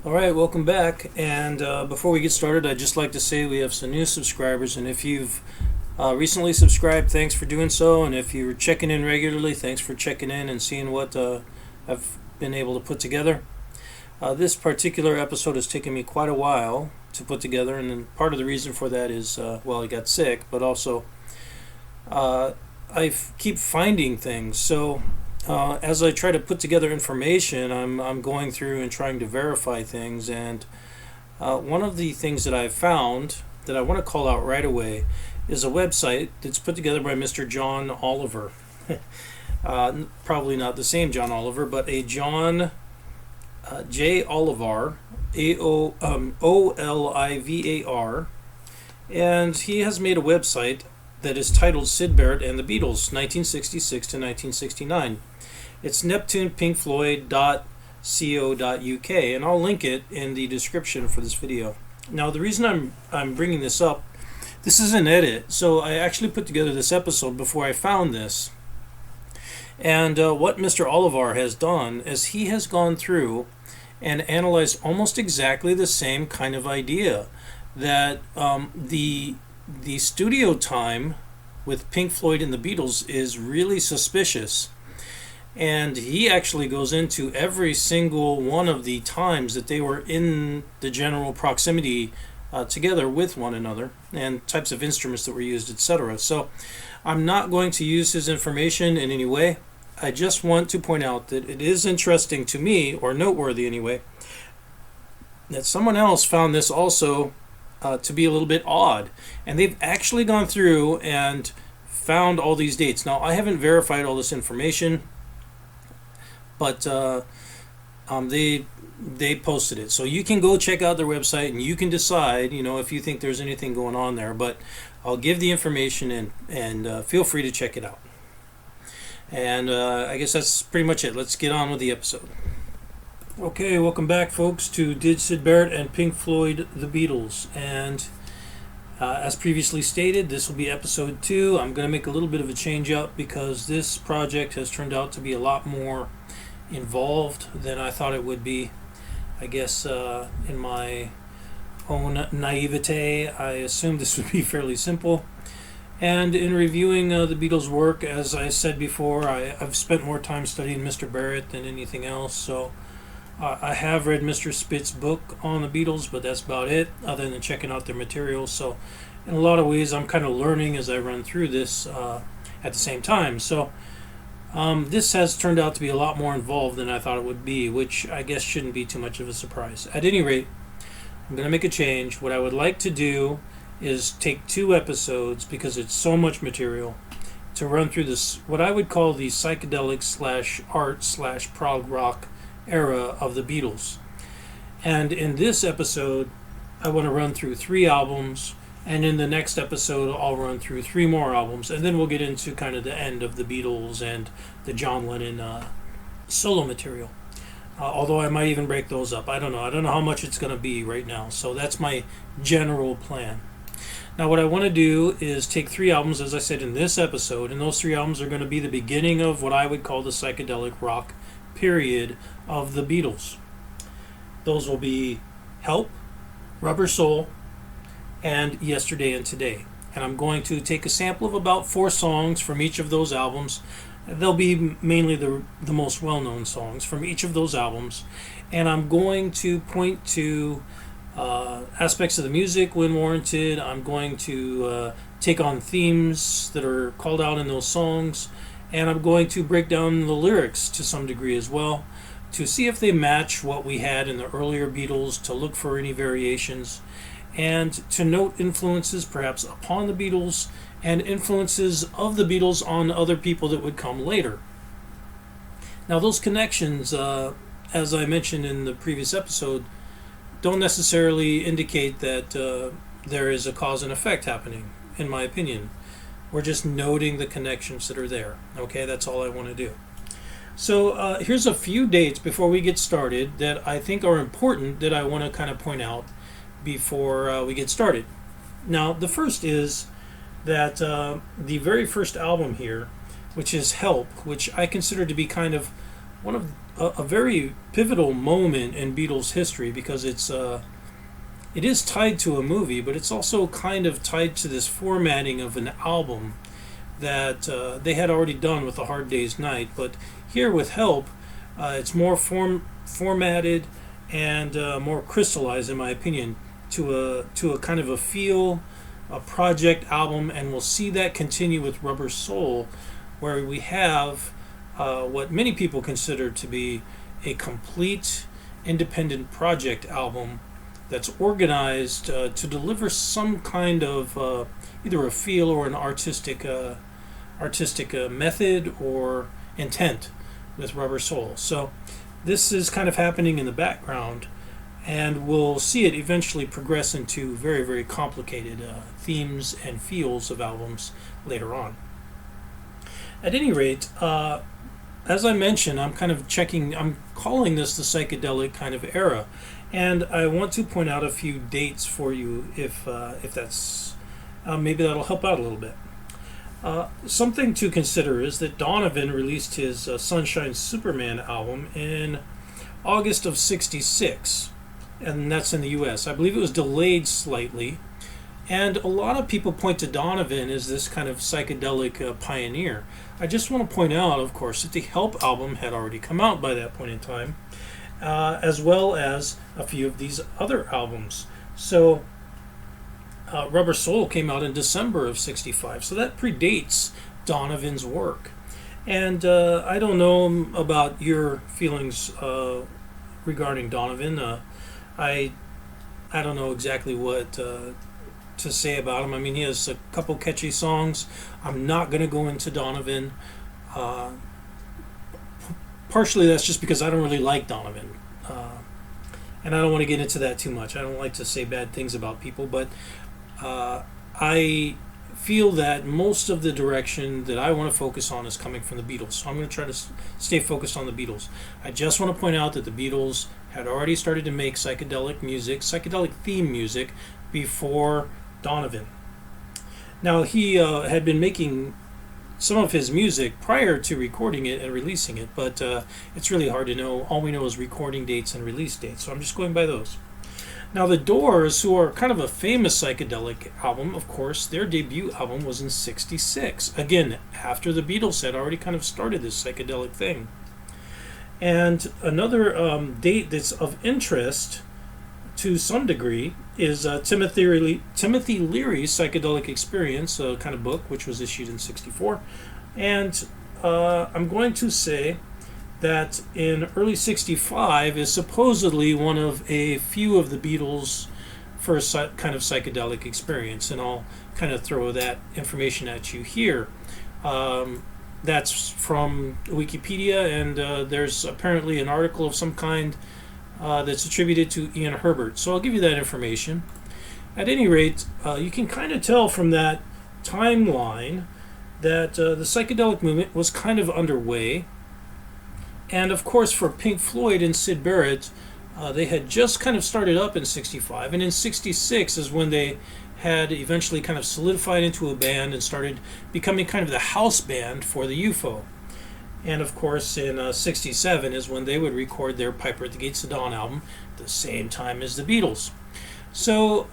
All right, welcome back. And before we get started, I'd just like to say we have some new subscribers. And if you've recently subscribed, thanks for doing so. And if you're checking in regularly, thanks for checking in and seeing what I've been able to put together. This particular episode has taken me quite a while to put together. And then part of the reason for that is, I got sick, but also keep finding things. So as I try to put together information, I'm going through and trying to verify things. And one of the things that I've found that I want to call out right away is a website that's put together by Mr. John Oliver. Probably not the same John Oliver, but a John J. Olivar, Olivar. And he has made a website that is titled Syd Barrett and the Beatles, 1966 to 1969. It's neptunepinkfloyd.co.uk, and I'll link it in the description for this video. Now, the reason I'm bringing this up, this is an edit, so I actually put together this episode before I found this. And what Mr. Olivar has done is he has gone through and analyzed almost exactly the same kind of idea, that the studio time with Pink Floyd and the Beatles is really suspicious. And he actually goes into every single one of the times that they were in the general proximity together with one another, and types of instruments that were used, etc. So I'm not going to use his information in any way. I just want to point out that it is interesting to me, or noteworthy anyway, that someone else found this also to be a little bit odd. And they've actually gone through and found all these dates. Now, I haven't verified all this information, but they posted it. So you can go check out their website and you can decide, if you think there's anything going on there. But I'll give the information and feel free to check it out. And I guess that's pretty much it. Let's get on with the episode. Okay, welcome back, folks, to Did Syd Barrett and Pink Floyd the Beatles. And as previously stated, this will be episode 2. I'm going to make a little bit of a change up because this project has turned out to be a lot more involved than I thought it would be. I guess in my own naivete, I assumed this would be fairly simple. And in reviewing the Beatles' work, as I said before, I've spent more time studying Mr. Barrett than anything else. So I have read Mr. Spitz's book on the Beatles, but that's about it, other than checking out their material. So in a lot of ways, I'm kind of learning as I run through this at the same time. So this has turned out to be a lot more involved than I thought it would be, which I guess shouldn't be too much of a surprise. At any rate, I'm going to make a change. What I would like to do is take 2 episodes, because it's so much material, to run through this, what I would call the psychedelic / art / prog rock era of the Beatles. And in this episode, I want to run through 3 albums, and in the next episode, I'll run through 3 more albums, and then we'll get into kind of the end of the Beatles and the John Lennon solo material. Although I might even break those up. I don't know how much it's going to be right now. So that's my general plan. Now, what I want to do is take 3 albums, as I said, in this episode, and those 3 albums are going to be the beginning of what I would call the psychedelic rock period of the Beatles. Those will be Help, Rubber Soul, and Yesterday and Today. And I'm going to take a sample of about 4 songs from each of those albums. They'll be mainly the most well-known songs from each of those albums. And I'm going to point to aspects of the music when warranted. I'm going to take on themes that are called out in those songs. And I'm going to break down the lyrics to some degree as well, to see if they match what we had in the earlier Beatles, to look for any variations, and to note influences perhaps upon the Beatles and influences of the Beatles on other people that would come later. Now, those connections, as I mentioned in the previous episode, don't necessarily indicate that there is a cause and effect happening, in my opinion. We're just noting the connections that are there. Okay, that's all I want to do. So here's a few dates before we get started that I think are important that I want to kind of point out before we get started. Now, the first is that the very first album here, which is Help, which I consider to be kind of one of a very pivotal moment in Beatles history, because it is tied to a movie, but it's also kind of tied to this formatting of an album that they had already done with A Hard Day's Night. But here with help, it's more formatted and more crystallized, in my opinion, to a kind of a feel, a project album, and we'll see that continue with Rubber Soul, where we have what many people consider to be a complete independent project album that's organized to deliver some kind of either a feel or an artistic method or intent with Rubber Soul. So this is kind of happening in the background, and we'll see it eventually progress into very, very complicated themes and feels of albums later on. At any rate, as I mentioned, I'm calling this the psychedelic kind of era, and I want to point out a few dates for you if that's maybe that'll help out a little bit. Something to consider is that Donovan released his Sunshine Superman album in August of '66, and that's in the US. I believe it was delayed slightly, and a lot of people point to Donovan as this kind of psychedelic pioneer. I just want to point out, of course, that the Help album had already come out by that point in time, as well as a few of these other albums. So Rubber Soul came out in December of '65, so that predates Donovan's work. And I don't know about your feelings regarding Donovan. I don't know exactly what to say about him. I mean, he has a couple catchy songs. I'm not going to go into Donovan. Partially that's just because I don't really like Donovan. And I don't want to get into that too much. I don't like to say bad things about people, but I feel that most of the direction that I want to focus on is coming from the Beatles. So I'm going to try to stay focused on the Beatles. I just want to point out that the Beatles had already started to make psychedelic music, psychedelic theme music, before Donovan. Now, he had been making some of his music prior to recording it and releasing it, but it's really hard to know. All we know is recording dates and release dates, so I'm just going by those. Now, the Doors, who are kind of a famous psychedelic album, of course, their debut album was in '66. Again, after the Beatles had already kind of started this psychedelic thing. And another date that's of interest to some degree is Timothy Leary's Psychedelic Experience, a kind of book, which was issued in '64. And I'm going to say that in early '65 is supposedly one of a few of the Beatles' first kind of psychedelic experience, and I'll kind of throw that information at you here. That's from Wikipedia, and there's apparently an article of some kind that's attributed to Ian Herbert, so I'll give you that information. At any rate, you can kind of tell from that timeline that the psychedelic movement was kind of underway. And of course, for Pink Floyd and Syd Barrett, they had just kind of started up in '65, and in '66 is when they had eventually kind of solidified into a band and started becoming kind of the house band for the UFO. And of course, in '67 is when they would record their Piper at the Gates of Dawn album, the same time as the Beatles. So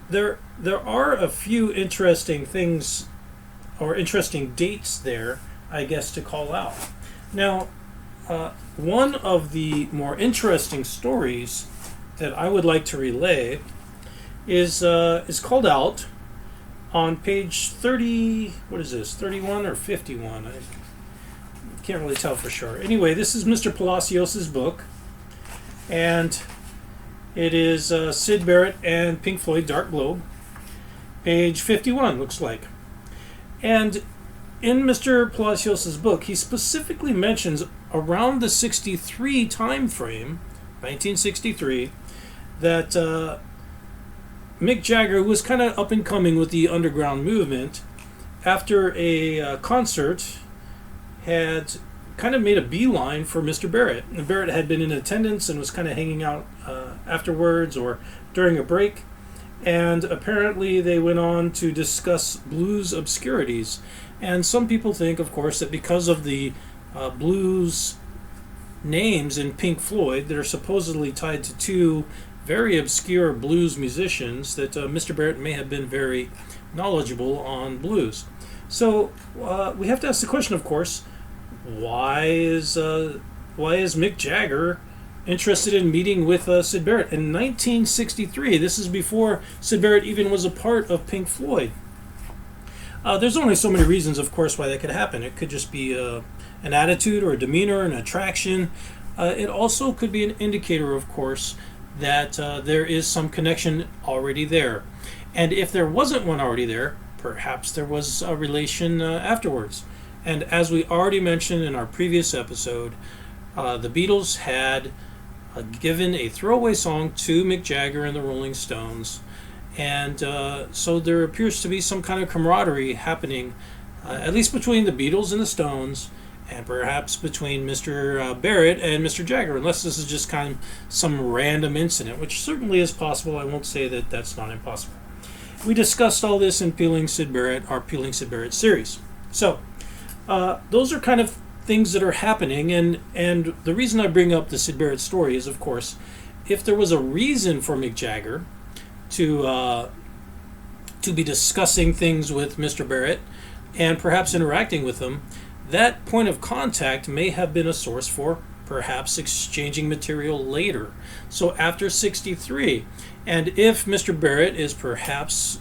there are a few interesting things, or interesting dates there, I guess, to call out. Now, one of the more interesting stories that I would like to relay is called out on page 30. What is this? 31 or 51? I can't really tell for sure. Anyway, this is Mr. Palacios' book, and it is Syd Barrett and Pink Floyd, Dark Globe, page 51, looks like. And in Mr. Palacios' book, he specifically mentions around the '63 time frame, 1963, that Mick Jagger, who was kind of up and coming with the underground movement, after a concert, had kind of made a beeline for Mr. Barrett. And Barrett had been in attendance and was kind of hanging out afterwards or during a break. And apparently they went on to discuss blues obscurities. And some people think, of course, that because of the blues names in Pink Floyd that are supposedly tied to two very obscure blues musicians that Mr. Barrett may have been very knowledgeable on blues. So we have to ask the question, of course, why is Mick Jagger interested in meeting with Syd Barrett in 1963? This is before Syd Barrett even was a part of Pink Floyd. There's only so many reasons, of course, why that could happen. It could just be an attitude or a demeanor, an attraction. It also could be an indicator, of course, that there is some connection already there. And if there wasn't one already there, perhaps there was a relation afterwards. And as we already mentioned in our previous episode, the Beatles had given a throwaway song to Mick Jagger and the Rolling Stones. And so there appears to be some kind of camaraderie happening, at least between the Beatles and the Stones, and perhaps between Mr. Barrett and Mr. Jagger, unless this is just kind of some random incident, which certainly is possible. I won't say that that's not impossible. We discussed all this in Peeling Syd Barrett, our Peeling Syd Barrett series. So those are kind of things that are happening, and the reason I bring up the Syd Barrett story is, of course, if there was a reason for Mick Jagger to be discussing things with Mr. Barrett and perhaps interacting with him, that point of contact may have been a source for perhaps exchanging material later. So after 63, and if Mr. Barrett is perhaps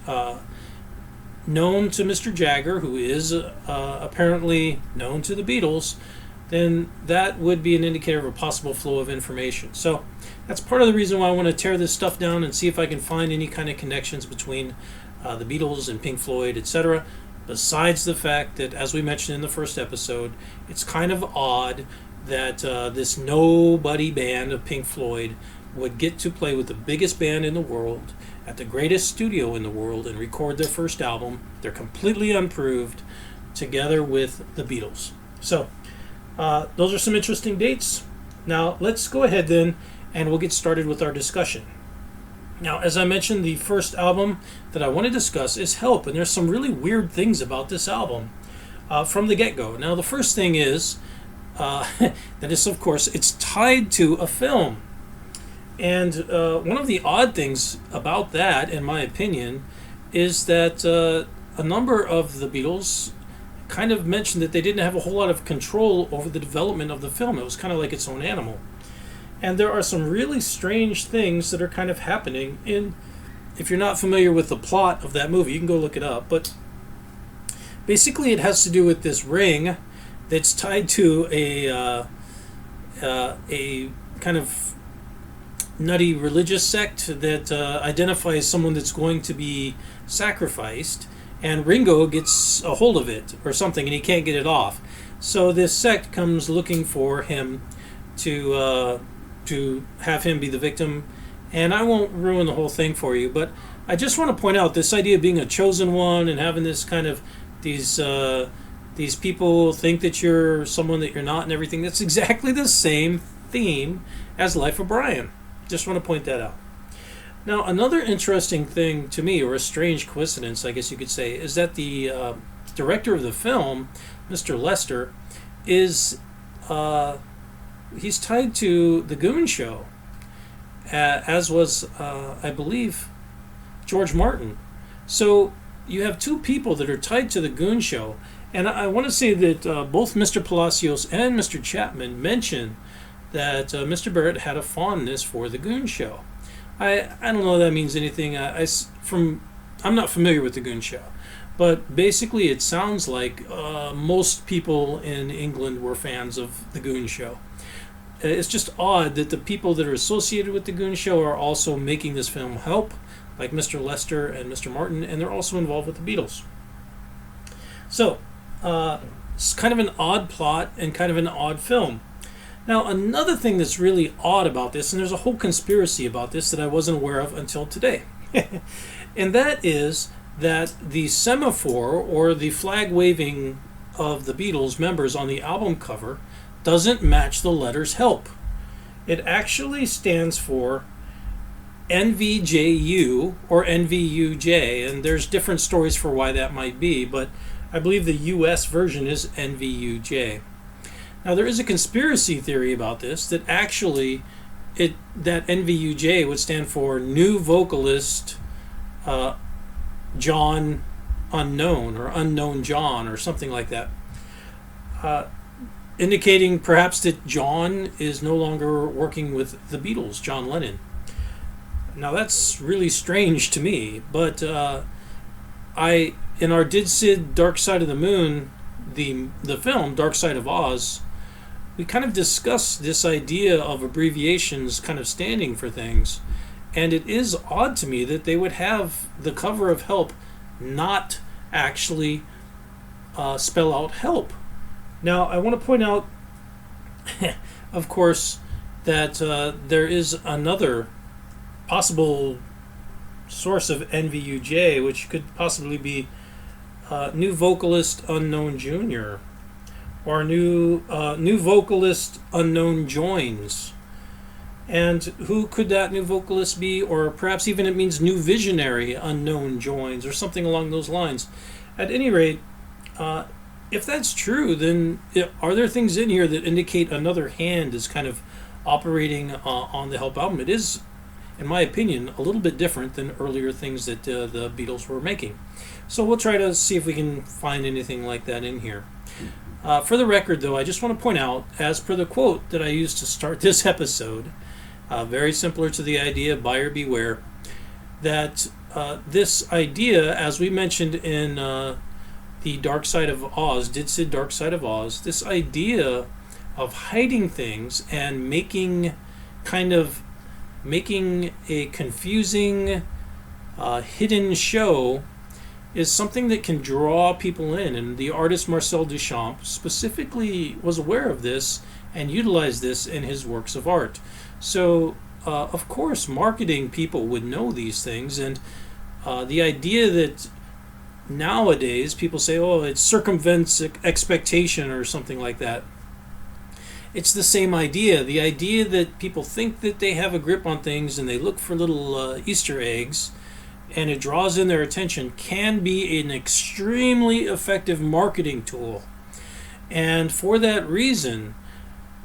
known to Mr. Jagger, who is apparently known to the Beatles, then that would be an indicator of a possible flow of information. So that's part of the reason why I want to tear this stuff down and see if I can find any kind of connections between the Beatles and Pink Floyd, etc. Besides the fact that, as we mentioned in the first episode, it's kind of odd that this nobody band of Pink Floyd would get to play with the biggest band in the world at the greatest studio in the world and record their first album. They're completely unproved, together with the Beatles. So those are some interesting dates. Now let's go ahead then and we'll get started with our discussion. Now, as I mentioned, the first album that I want to discuss is Help, and there's some really weird things about this album from the get-go. Now, the first thing is that is, of course, it's tied to a film. And one of the odd things about that, in my opinion, is that a number of the Beatles kind of mentioned that they didn't have a whole lot of control over the development of the film. It was kind of like its own animal. And there are some really strange things that are kind of happening in, if you're not familiar with the plot of that movie, you can go look it up, but basically it has to do with this ring that's tied to a kind of nutty religious sect that identifies someone that's going to be sacrificed, and Ringo gets a hold of it or something and he can't get it off. So this sect comes looking for him to have him be the victim, and I won't ruin the whole thing for you, but I just want to point out this idea of being a chosen one and having this kind of these people think that you're someone that you're not and everything. That's exactly the same theme as Life of Brian. Just want to point that out. Now, another interesting thing to me, or a strange coincidence, I guess you could say, is that the director of the film, Mr. Lester, is he's tied to the Goon Show, as was, I believe, George Martin. So you have two people that are tied to the Goon Show, and I want to say that both Mr. Palacios and Mr. Chapman mentioned that Mr. Barrett had a fondness for the Goon Show. I don't know if that means anything. I'm not familiar with the Goon Show, but basically it sounds like most people in England were fans of the Goon Show. It's just odd that the people that are associated with the Goon Show are also making this film Help, like Mr. Lester and Mr. Martin, and they're also involved with the Beatles. So, it's kind of an odd plot and kind of an odd film. Now, another thing that's really odd about this, and there's a whole conspiracy about this that I wasn't aware of until today, and that is that the semaphore, or the flag waving of the Beatles members on the album cover, doesn't match the letters Help. It actually stands for NVJU or NVUJ, and there's different stories for why that might be, but I believe the US version is NVUJ. Now there is a conspiracy theory about this that actually that NVUJ would stand for New Vocalist John Unknown, or Unknown John, or something like that, indicating perhaps that John is no longer working with the Beatles, John Lennon. Now that's really strange to me, but in our Did Syd Dark Side of the Moon, the film Dark Side of Oz, we kind of discussed this idea of abbreviations kind of standing for things, and it is odd to me that they would have the cover of Help not actually spell out help. Now I want to point out of course that there is another possible source of NVUJ, which could possibly be New Vocalist Unknown Jr., or new Vocalist Unknown Joins. And who could that new vocalist be? Or perhaps even it means New Visionary Unknown Joins, or something along those lines. At any rate, if that's true, then are there things in here that indicate another hand is kind of operating on the Help album? It is, in my opinion, a little bit different than earlier things that the Beatles were making. So we'll try to see if we can find anything like that in here. For the record, though, I just want to point out, as per the quote that I used to start this episode, very similar to the idea of buyer beware, that this idea, as we mentioned in the Dark Side of Oz, Did Syd Dark Side of Oz, this idea of hiding things and making a confusing hidden show is something that can draw people in, and the artist Marcel Duchamp specifically was aware of this and utilized this in his works of art. So of course marketing people would know these things, and the idea that nowadays people say, oh, it circumvents expectation or something like that. It's the same idea. The idea that people think that they have a grip on things and they look for little Easter eggs and it draws in their attention can be an extremely effective marketing tool. And for that reason,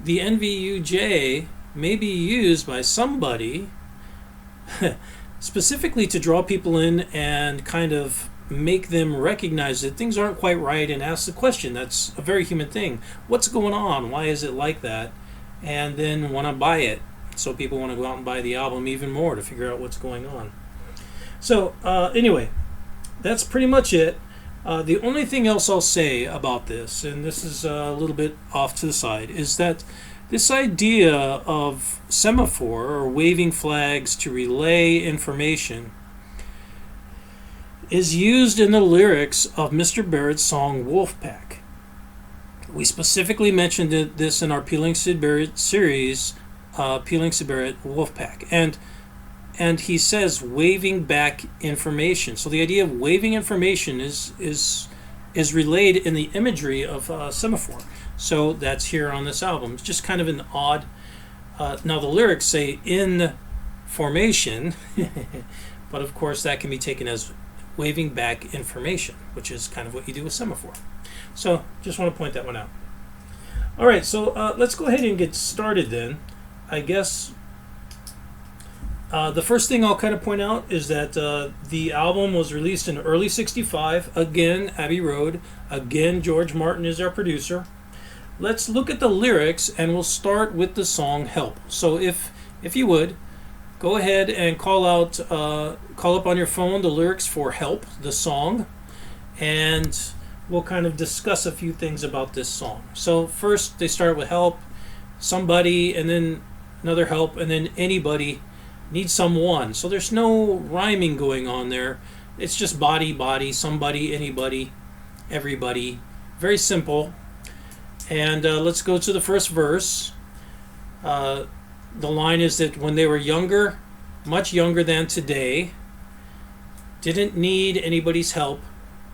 the NVUJ may be used by somebody specifically to draw people in and kind of make them recognize that things aren't quite right and ask the question. That's a very human thing. What's going on? Why is it like that? And then want to buy it. So people want to go out and buy the album even more to figure out what's going on. So anyway, that's pretty much it. The only thing else I'll say about this, and this is a little bit off to the side, is that this idea of semaphore or waving flags to relay information is used in the lyrics of Mr. Barrett's song Wolfpack. We specifically mentioned this in our Peeling Syd Barrett series, Peeling Syd Barrett Wolfpack. And he says waving back information. So the idea of waving information is relayed in the imagery of semaphore. So that's here on this album. It's just kind of an odd... now the lyrics say in formation, but of course that can be taken as waving back information, which is kind of what you do with semaphore. So just want to point that one out. All right, so let's go ahead and get started then. I guess the first thing I'll kind of point out is that the album was released in early '65. Again, Abbey Road. Again, George Martin is our producer. Let's look at the lyrics, and we'll start with the song Help. So if you would, go ahead and call up on your phone the lyrics for Help, the song, and we'll kind of discuss a few things about this song. So first they start with help, somebody, and then another help, and then anybody needs someone. So there's no rhyming going on there. It's just body, somebody, anybody, everybody. Very simple. And let's go to the first verse. The line is that when they were younger, much younger than today, didn't need anybody's help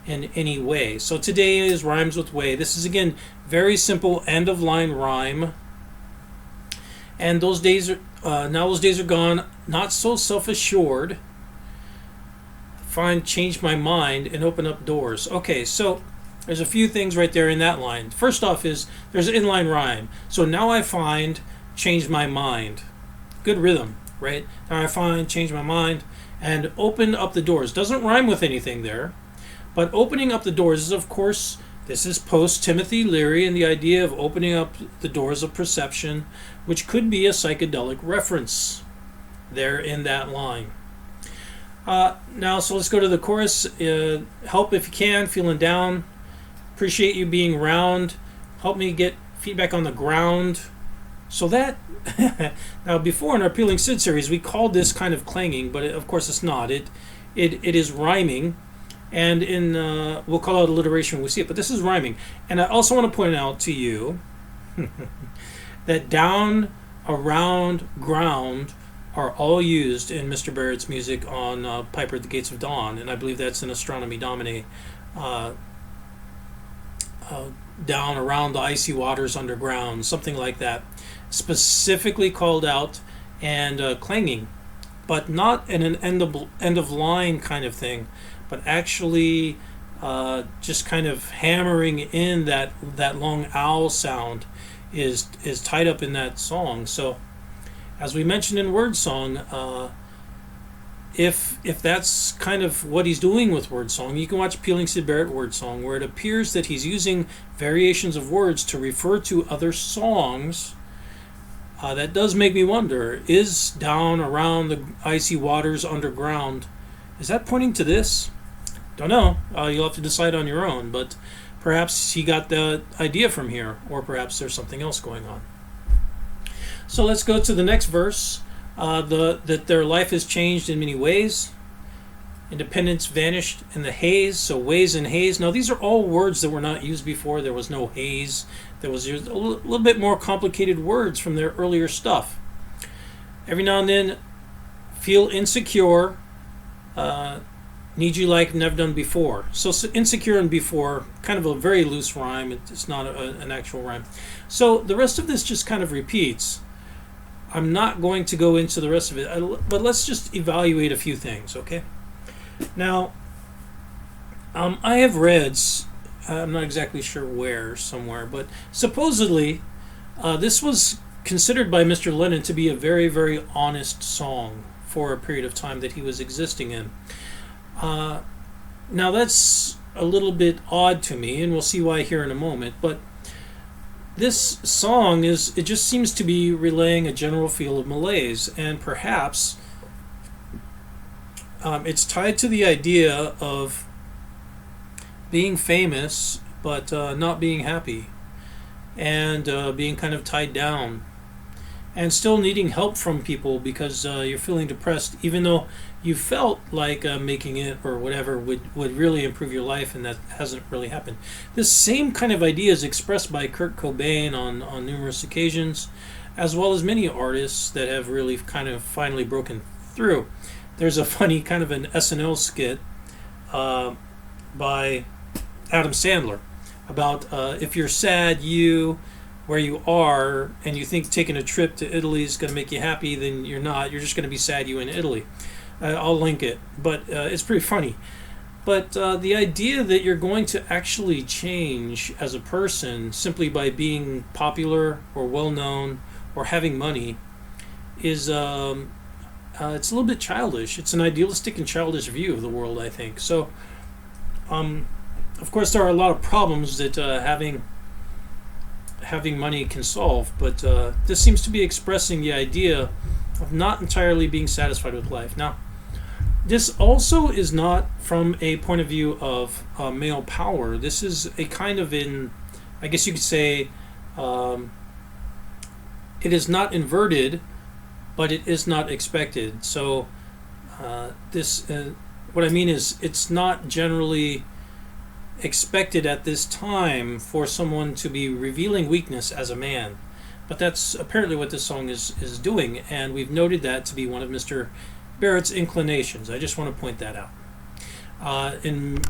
in any way. So today is rhymes with way. This is, again, very simple end of line rhyme. And those days are now those days are gone. Not so self-assured. Change my mind and open up doors. Okay, so There's a few things right there in that line. First off is there's an inline rhyme. So now I find, change my mind. Good rhythm, right? Now I find, change my mind, and open up the doors. Doesn't rhyme with anything there, but opening up the doors is, of course, this is post Timothy Leary and the idea of opening up the doors of perception, which could be a psychedelic reference there in that line. Now, so let's go to the chorus. Help if you can, feeling down. Appreciate you being round. Help me get feedback on the ground. So that, now before in our Peeling Syd series, we called this kind of clanging, but of course it's not. It is rhyming, and in we'll call it alliteration when we see it, but this is rhyming. And I also want to point out to you that down, around, ground are all used in Mr. Barrett's music on Piper at the Gates of Dawn, and I believe that's in Astronomy, Domine. Down, around the icy waters, underground, something like that. Specifically called out and clanging, but not in an end of line kind of thing, but actually just kind of hammering in that long owl sound is tied up in that song. So as we mentioned in Word Song, if that's kind of what he's doing with Word Song, you can watch Peeling Syd Barrett Word Song, where it appears that he's using variations of words to refer to other songs. That does make me wonder, is down, around the icy waters, underground, is that pointing to this? Don't know. You'll have to decide on your own, but perhaps he got the idea from here, or perhaps there's something else going on. So let's go to the next verse. That their life has changed in many ways. Independence vanished in the haze. So ways and haze. Now these are all words that were not used before. There was no haze. There was a little bit more complicated words from their earlier stuff. Every now and then, feel insecure. Need you like never done before. So insecure and before, kind of a very loose rhyme. It's not an actual rhyme. So the rest of this just kind of repeats. I'm not going to go into the rest of it, but let's just evaluate a few things, okay? Now, I have read, I'm not exactly sure where, somewhere, but supposedly this was considered by Mr. Lennon to be a very, very honest song for a period of time that he was existing in. Now, that's a little bit odd to me, and we'll see why here in a moment, but this song it just seems to be relaying a general feel of malaise, and perhaps it's tied to the idea of being famous but not being happy, and being kind of tied down, and still needing help from people because you're feeling depressed, even though you felt like making it or whatever would really improve your life, and that hasn't really happened. This same kind of idea is expressed by Kurt Cobain on numerous occasions, as well as many artists that have really kind of finally broken through. There's a funny kind of an SNL skit by Adam Sandler about if you're sad where you are, and you think taking a trip to Italy is going to make you happy, then you're not. You're just going to be sad you in Italy. I'll link it, but it's pretty funny. But the idea that you're going to actually change as a person simply by being popular or well-known or having money is it's a little bit childish. It's an idealistic and childish view of the world, I think. So, of course, there are a lot of problems that having money can solve, but this seems to be expressing the idea of not entirely being satisfied with life. Now, this also is not from a point of view of male power. This is a kind of I guess you could say, it is not inverted, but it is not expected. So what I mean is, it's not generally expected at this time for someone to be revealing weakness as a man. But that's apparently what this song is doing, and we've noted that to be one of Mr. Barrett's inclinations. I just want to point that out. In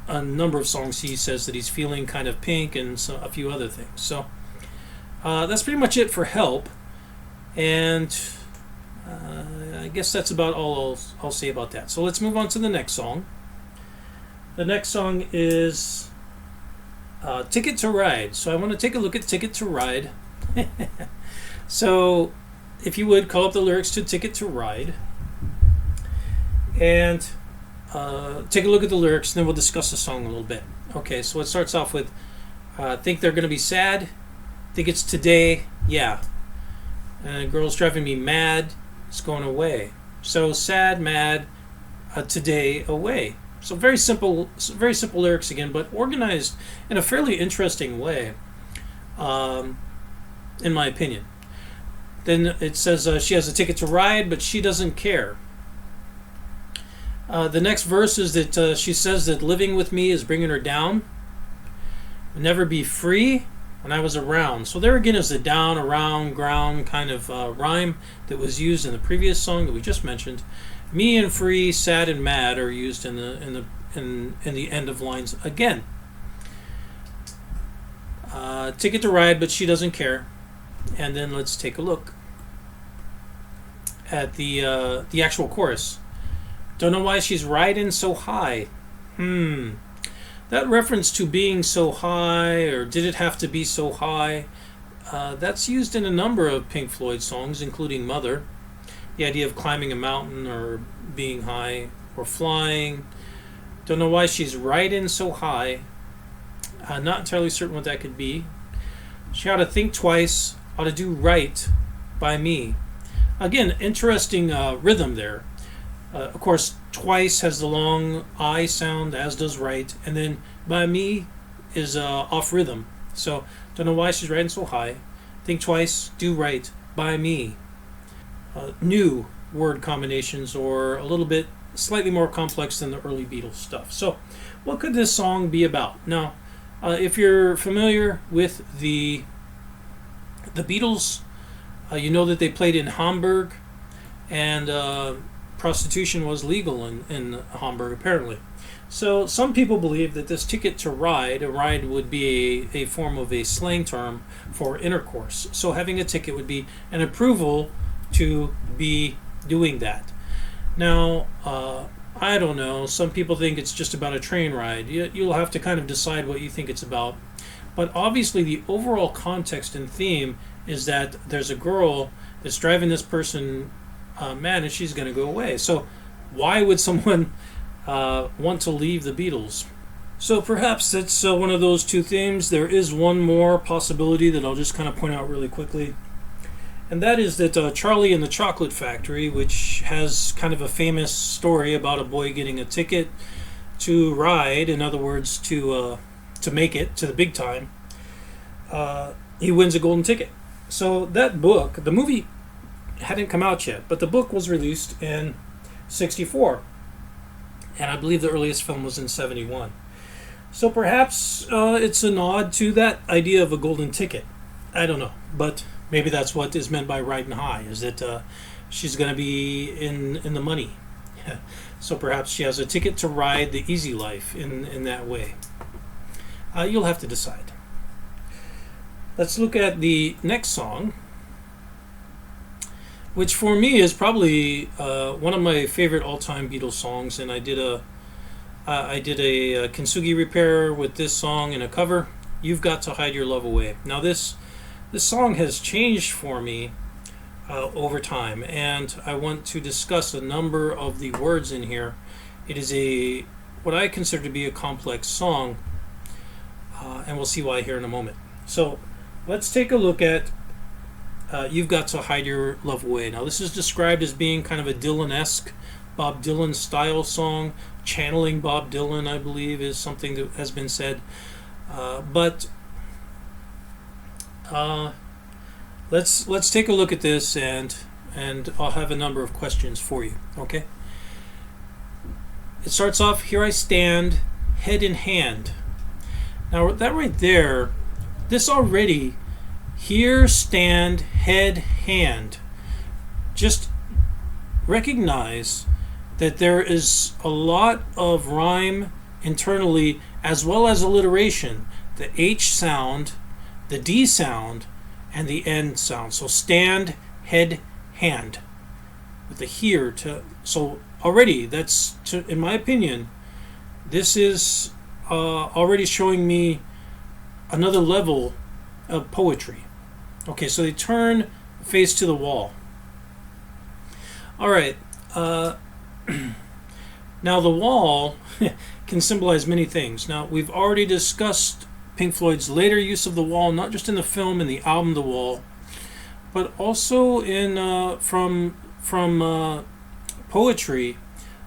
a number of songs, he says that he's feeling kind of pink and a few other things. So that's pretty much it for Help, and I guess that's about all I'll say about that. So let's move on to the next song. The next song is Ticket to Ride. So I want to take a look at Ticket to Ride. So if you would, call up the lyrics to Ticket to Ride and take a look at the lyrics, and then we'll discuss the song a little bit. Okay, so it starts off with, think they're going to be sad, think it's today, yeah. And the girl's driving me mad, it's going away. So sad, mad, today, away. So very simple lyrics again, but organized in a fairly interesting way, in my opinion. Then it says she has a ticket to ride, but she doesn't care. The next verse is that she says that living with me is bringing her down. Never be free when I was around. So there again is the down, around, ground kind of rhyme that was used in the previous song that we just mentioned. Me and free, sad and mad are used in the end of lines again. Ticket to ride, but she doesn't care. And then let's take a look at the actual chorus. Don't know why she's riding so high. That reference to being so high, or did it have to be so high? That's used in a number of Pink Floyd songs, including Mother. The idea of climbing a mountain or being high or flying. Don't know why she's riding so high. Not entirely certain what that could be. She ought to think twice, ought to do right by me. Again, interesting rhythm there. Of course, twice has the long I sound, as does right, and then by me is off rhythm. So, don't know why she's riding so high. Think twice, do right by me. New word combinations, or a little bit slightly more complex than the early Beatles stuff. So, what could this song be about? Now, if you're familiar with the Beatles, you know that they played in Hamburg, and prostitution was legal in Hamburg, apparently. So some people believe that this ticket to ride, a ride would be a form of a slang term for intercourse. So having a ticket would be an approval to be doing that. Now, I don't know. Some people think it's just about a train ride. You'll have to kind of decide what you think it's about. But obviously the overall context and theme is that there's a girl that's driving this person mad, and she's going to go away. So why would someone want to leave the Beatles? So perhaps that's one of those two themes. There is one more possibility that I'll just kind of point out really quickly. And that is that Charlie and the Chocolate Factory, which has kind of a famous story about a boy getting a ticket to ride, in other words, to make it to the big time, he wins a golden ticket. So that book, the movie hadn't come out yet, but the book was released in 1964, and I believe the earliest film was in 1971. So perhaps it's a nod to that idea of a golden ticket. I don't know, but maybe that's what is meant by riding high, is that she's going to be in the money. So perhaps she has a ticket to ride the easy life in that way. You'll have to decide. Let's look at the next song, which for me is probably one of my favorite all-time Beatles songs, and I did a Kintsugi repair with this song in a cover. You've Got to Hide Your Love Away. Now this song has changed for me over time, and I want to discuss a number of the words in here. It is what I consider to be a complex song, and we'll see why here in a moment. So let's take a look at You've Got to Hide Your Love Away. Now this is described as being kind of a Dylan-esque, Bob Dylan style song. Channeling Bob Dylan, I believe, is something that has been said. But let's take a look at this, and I'll have a number of questions for you. Okay. It starts off, here I stand, head in hand. Now that right there, this already, here stand, head, hand. Just recognize that there is a lot of rhyme internally as well as alliteration. The H sound, the D sound, and the N sound. So stand, head, hand. With the here to, so already that's, in my opinion, this is already showing me another level of poetry. Okay, so they turn face to the wall. All right. Now the wall can symbolize many things. Now we've already discussed Pink Floyd's later use of the wall, not just in the film and the album The Wall, but also in from poetry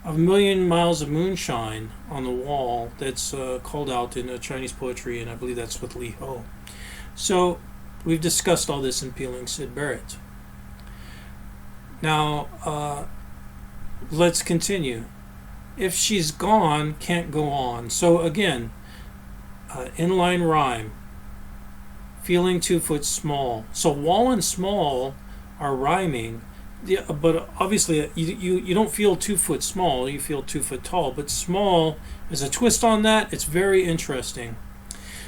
of Million Miles of Moonshine on the Wall. That's called out in Chinese poetry, and I believe that's with Li Ho. So we've discussed all this in Peeling Syd Barrett. Now let's continue. If she's gone, can't go on. So again, inline rhyme. Feeling 2 foot small. So wall and small are rhyming. Yeah, but obviously you don't feel 2 foot small. You feel 2 foot tall. But small is a twist on that. It's very interesting.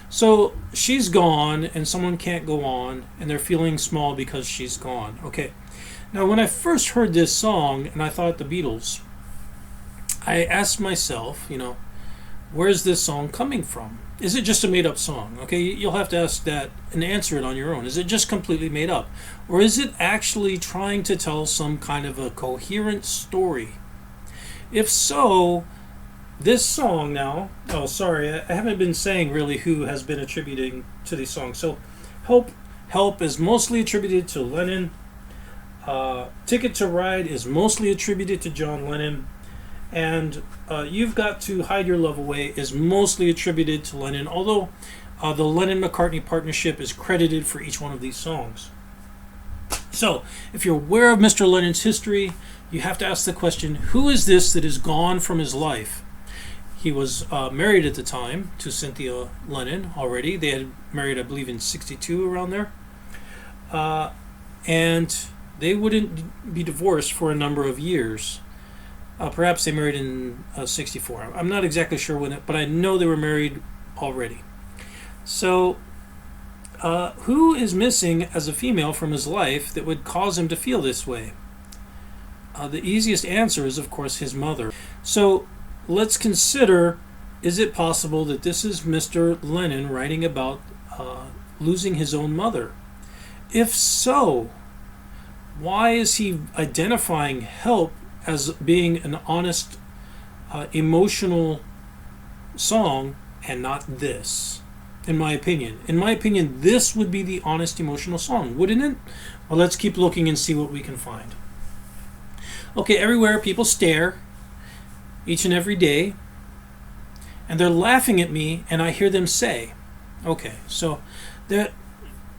So she's gone, and someone can't go on, and they're feeling small because she's gone. Okay. Now, when I first heard this song, and I thought the Beatles, I asked myself, where's this song coming from? Is it just a made-up song? Okay, you'll have to ask that and answer it on your own. Is it just completely made up? Or is it actually trying to tell some kind of a coherent story? If so, this song now... Oh, sorry, I haven't been saying really who has been attributing to these songs. So, Help is mostly attributed to Lennon. Ticket to Ride is mostly attributed to John Lennon. And You've Got to Hide Your Love Away is mostly attributed to Lennon, although the Lennon-McCartney partnership is credited for each one of these songs. So, if you're aware of Mr. Lennon's history, you have to ask the question, who is this that is gone from his life? He was married at the time to Cynthia Lennon already. They had married, I believe, in 1962, around there. And they wouldn't be divorced for a number of years. Perhaps they married in 1964. I'm not exactly sure when, but I know they were married already. So, who is missing as a female from his life that would cause him to feel this way? The easiest answer is, of course, his mother. So, let's consider, is it possible that this is Mr. Lennon writing about losing his own mother? If so, why is he identifying Help as being an honest, emotional song and not this, in my opinion? In my opinion, this would be the honest, emotional song, wouldn't it? Well, let's keep looking and see what we can find. Okay, everywhere people stare, each and every day, and they're laughing at me, and I hear them say. Okay, so that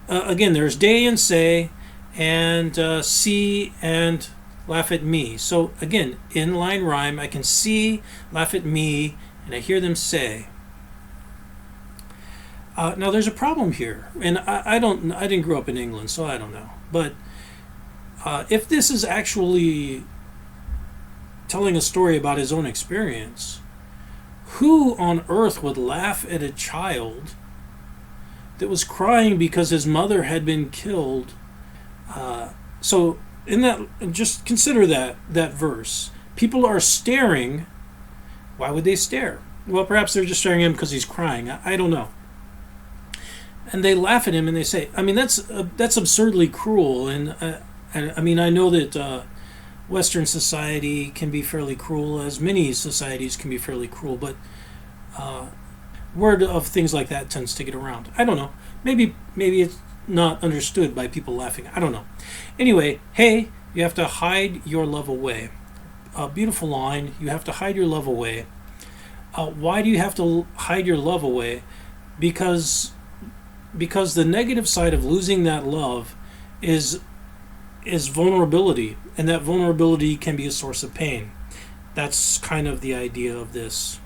again, there's day and say, and see and laugh at me. So again, inline rhyme. I can see, laugh at me, and I hear them say. Now there's a problem here, and I didn't grow up in England, so I don't know. But if this is actually telling a story about his own experience, who on earth would laugh at a child that was crying because his mother had been killed? So in that, just consider that verse. People are staring. Why would they stare? Well, perhaps they're just staring at him because he's crying. I don't know. And they laugh at him and they say, I mean, that's absurdly cruel. And I mean, I know that Western society can be fairly cruel, as many societies can be fairly cruel, but word of things like that tends to get around. I don't know. Maybe it's not understood by people laughing. I don't know. Anyway, hey, you have to hide your love away. A beautiful line. You have to hide your love away. Why do you have to hide your love away? Because the negative side of losing that love is vulnerability, and that vulnerability can be a source of pain. That's kind of the idea of this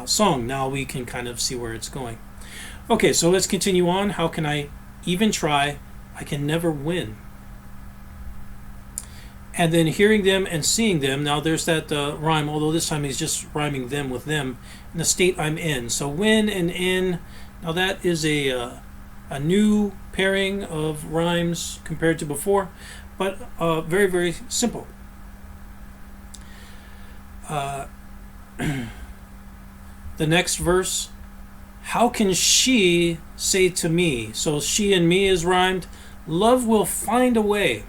song. Now we can kind of see where it's going. Okay, so let's continue on. How can I even try? I can never win. And then hearing them and seeing them. Now there's that rhyme, although this time he's just rhyming them with them. In the state I'm in. So when and in. Now that is a new pairing of rhymes compared to before, but very, very simple. The next verse, how can she say to me? So she and me is rhymed. Love will find a way.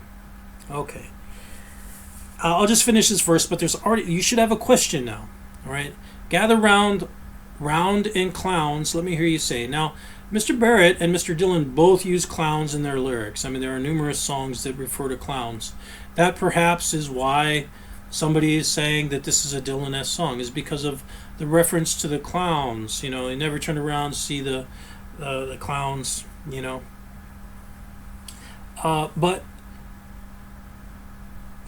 Okay. I'll just finish this verse, but you should have a question now. All right. Gather round in clowns. Let me hear you say. Now, Mr. Barrett and Mr. Dylan both use clowns in their lyrics. I mean, there are numerous songs that refer to clowns. That perhaps is why somebody is saying that this is a Dylan-esque song, is because of the reference to the clowns. You know, they never turn around to see the clowns, you know. But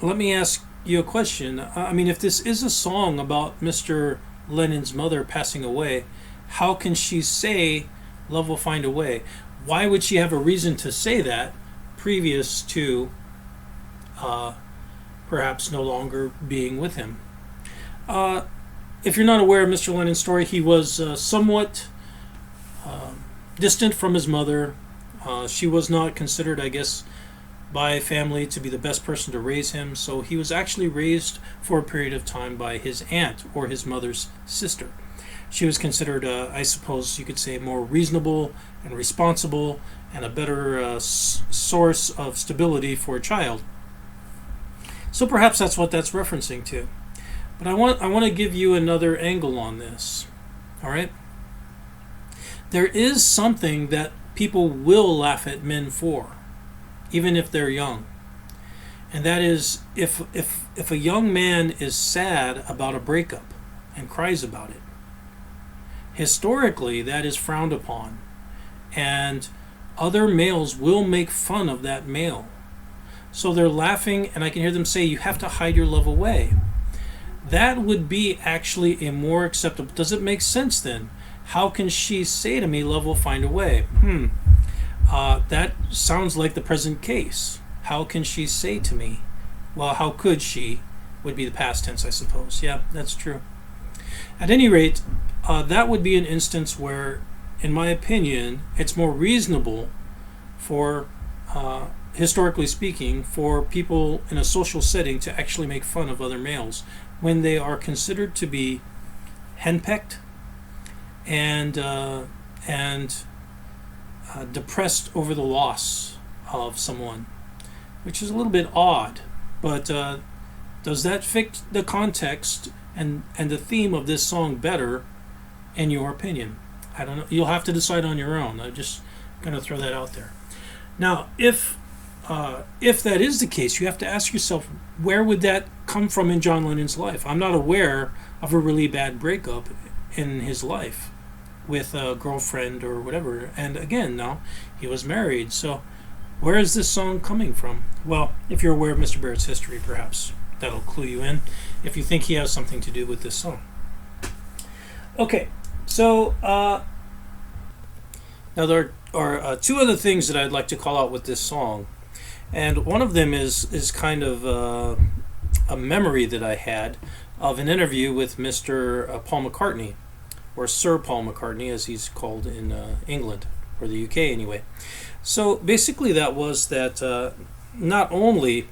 let me ask you a question. I mean, if this is a song about Mr. Lennon's mother passing away, how can she say love will find a way? Why would she have a reason to say that previous to perhaps no longer being with him? If you're not aware of Mr. Lennon's story, he was somewhat distant from his mother. She was not considered, I guess, by family to be the best person to raise him, so he was actually raised for a period of time by his aunt, or his mother's sister. She was considered, I suppose you could say, more reasonable and responsible and a better source of stability for a child. So perhaps that's what that's referencing to. But I want to give you another angle on this. All right? There is something that people will laugh at men for, even if they're young. And that is if a young man is sad about a breakup and cries about it. Historically, that is frowned upon. And other males will make fun of that male. So they're laughing, and I can hear them say, you have to hide your love away. That would be actually a more acceptable. Does it make sense then? How can she say to me, love will find a way? That sounds like the present case. How can she say to me? Well, how could she would be the past tense, I suppose. Yeah, that's true. At any rate, that would be an instance where, in my opinion, it's more reasonable for, historically speaking, for people in a social setting to actually make fun of other males when they are considered to be henpecked and depressed over the loss of someone, which is a little bit odd. But does that fit the context and the theme of this song better, in your opinion? I don't know. You'll have to decide on your own. I'm just going to throw that out there. Now, if that is the case, you have to ask yourself, where would that come from in John Lennon's life? I'm not aware of a really bad breakup in his life with a girlfriend or whatever. And again, now, he was married. So where is this song coming from? Well, if you're aware of Mr. Barrett's history, perhaps that'll clue you in if you think he has something to do with this song. Okay, so now there are two other things that I'd like to call out with this song. And one of them is kind of a memory that I had of an interview with Mr. Paul McCartney, or Sir Paul McCartney, as he's called in England, or the UK anyway. So basically that was that not only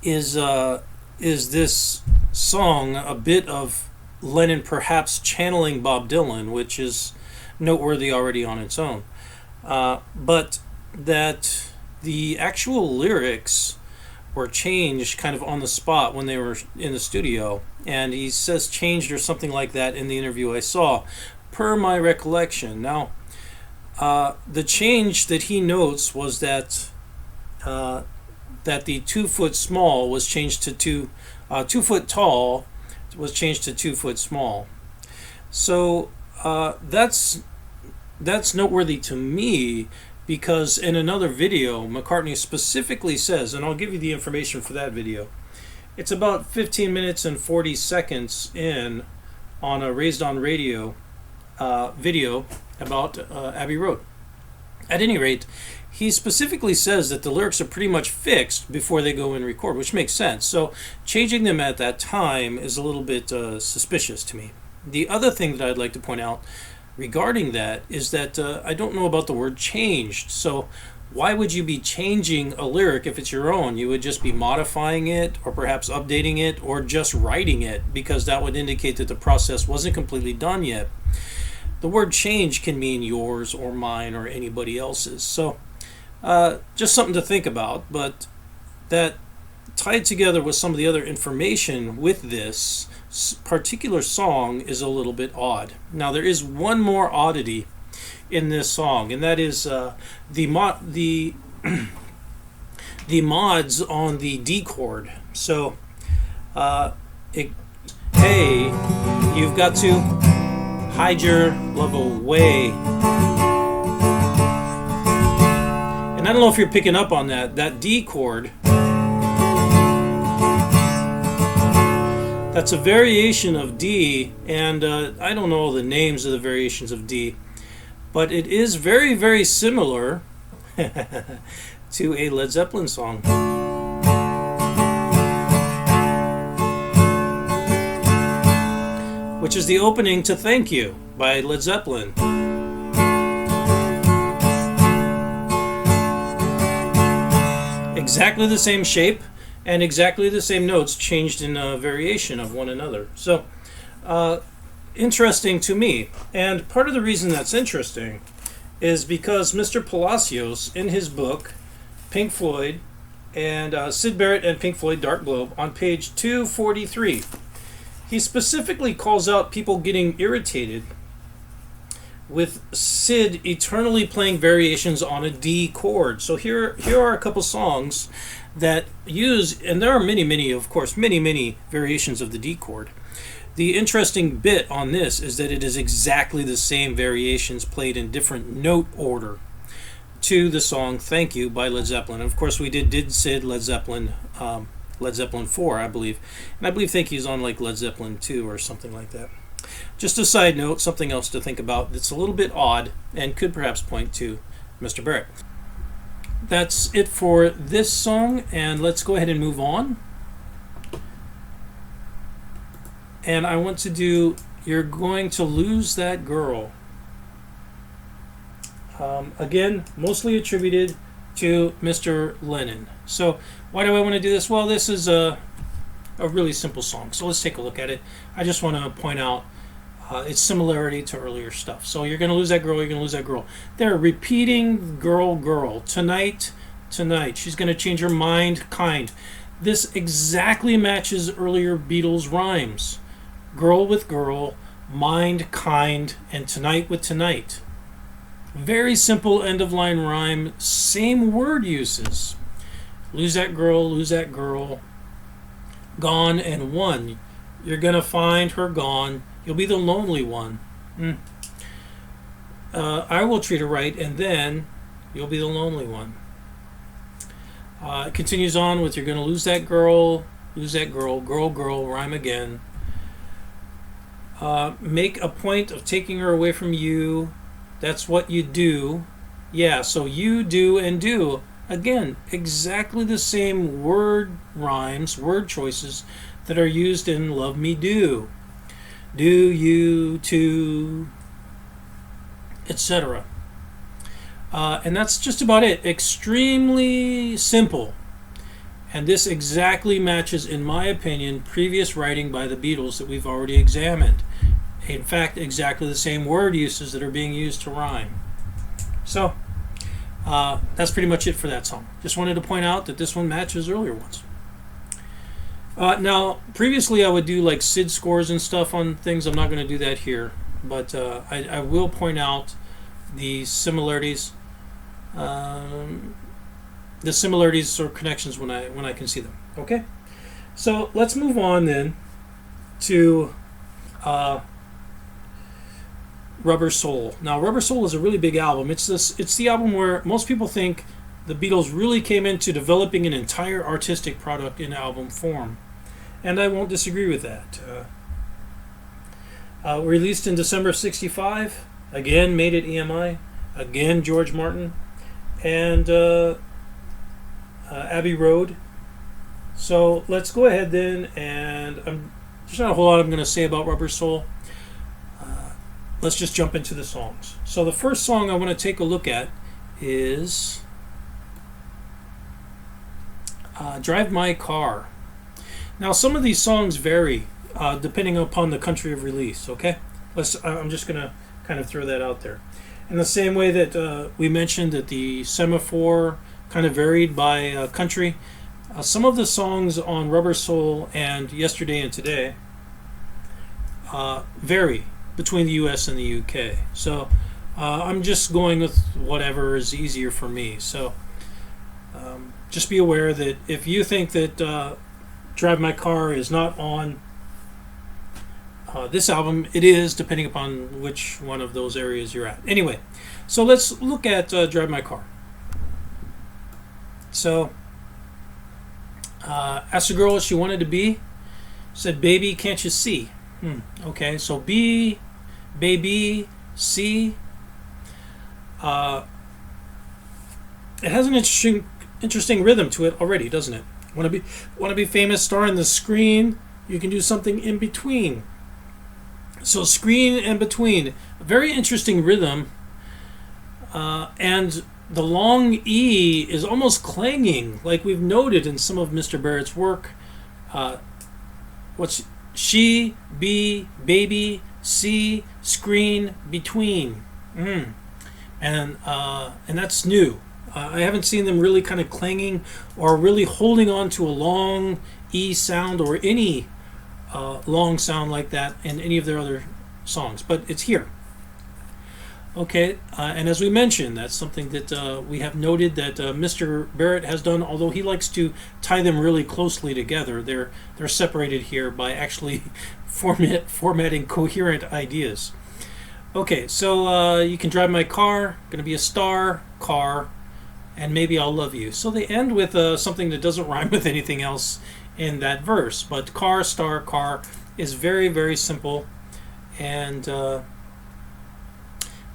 is this song a bit of Lennon perhaps channeling Bob Dylan, which is noteworthy already on its own, but that the actual lyrics were changed kind of on the spot when they were in the studio. And he says changed or something like that in the interview I saw, per my recollection. Now, the change that he notes was that the 2 foot small was changed to 2 foot tall was changed to 2 foot small. So that's noteworthy to me, because in another video, McCartney specifically says, and I'll give you the information for that video, it's about 15 minutes and 40 seconds in on a Raised on Radio video about Abbey Road. At any rate, he specifically says that the lyrics are pretty much fixed before they go and record, which makes sense. So changing them at that time is a little bit suspicious to me. The other thing that I'd like to point out regarding that is that I don't know about the word changed. So why would you be changing a lyric if it's your own? You would just be modifying it, or perhaps updating it, or just writing it, because that would indicate that the process wasn't completely done yet. the word change can mean yours or mine or anybody else's. So just something to think about, but that tied together with some of the other information with this particular song is a little bit odd. Now there is one more oddity in this song, and that is the mods on the D chord. So hey, you've got to hide your love away. And I don't know if you're picking up on that D chord. That's a variation of D, and I don't know the names of the variations of D, but it is very, very similar to a Led Zeppelin song. Which is the opening to Thank You by Led Zeppelin. Exactly the same shape and exactly the same notes, changed in a variation of one another. So, interesting to me. And part of the reason that's interesting is because Mr. Palacios, in his book, Pink Floyd, and Syd Barrett and Pink Floyd Dark Globe, on page 243, he specifically calls out people getting irritated with Syd eternally playing variations on a D chord. So here are a couple songs that use, and there are many, of course, many variations of the D chord. The interesting bit on this is that it is exactly the same variations played in different note order to the song Thank You by Led Zeppelin. Of course, we did Syd Led Zeppelin 4, I believe. And I believe Thank You's on like Led Zeppelin 2 or something like that. Just a side note, something else to think about that's a little bit odd and could perhaps point to Mr. Barrett. That's it for this song, and let's go ahead and move on. And I want to do You're Going to Lose That Girl. Again, mostly attributed to Mr. Lennon. So why do I want to do this? Well, this is a really simple song. So let's take a look at it. I just want to point out its similarity to earlier stuff. So you're going to lose that girl, you're going to lose that girl. They're repeating girl, tonight. She's going to change her mind, kind. This exactly matches earlier Beatles rhymes. Girl with girl, mind, kind, and tonight with tonight. Very simple end of line rhyme, same word uses. Lose that girl, gone and won. You're going to find her gone. You'll be the lonely one. I will treat her right, and then you'll be the lonely one. It continues on with you're going to lose that girl, girl, rhyme again. Make a point of taking her away from you. That's what you do. Yeah, so you do and do. Again, exactly the same word rhymes, word choices that are used in Love Me Do. Do you too, etc. And that's just about it. Extremely simple. And this exactly matches, in my opinion, previous writing by the Beatles that we've already examined. In fact, exactly the same word uses that are being used to rhyme. So, that's pretty much it for that song. Just wanted to point out that this one matches earlier ones. Now, previously I would do like Syd scores and stuff on things. I'm not going to do that here. But I will point out the similarities. The similarities or connections when I can see them. Okay? So, let's move on then to Rubber Soul. Now, Rubber Soul is a really big album. It's the album where most people think the Beatles really came into developing an entire artistic product in album form. And I won't disagree with that. Released in December of '65. Again, made at EMI. Again, George Martin. And Abbey Road. So let's go ahead then, and there's not a whole lot I'm going to say about Rubber Soul. Let's just jump into the songs. So the first song I want to take a look at is Drive My Car. Now some of these songs vary depending upon the country of release, okay? I'm just going to kind of throw that out there. In the same way that we mentioned that the semaphore kind of varied by country, some of the songs on Rubber Soul and Yesterday and Today vary between the US and the UK. So I'm just going with whatever is easier for me. So just be aware that if you think that Drive My Car is not on this album, it is, depending upon which one of those areas you're at. Anyway, so let's look at Drive My Car. So, asked a girl what she wanted to be. Said, baby, can't you see? Okay, so B, baby, C. It has an interesting rhythm to it already, doesn't it? Want to be famous, star on the screen. You can do something in between. So screen and between, a very interesting rhythm, and the long E is almost clanging, like we've noted in some of Mr. Barrett's work. What's she, B, baby, C, screen, between, and that's new. I haven't seen them really kind of clanging or really holding on to a long E sound or any long sound like that in any of their other songs, but it's here. Okay, and as we mentioned, that's something that we have noted that Mr. Barrett has done, although he likes to tie them really closely together. They're separated here by actually formatting coherent ideas. Okay, so you can drive my car, gonna be a star, car, and maybe I'll love you. So they end with something that doesn't rhyme with anything else in that verse, but car, star, car is very, very simple. And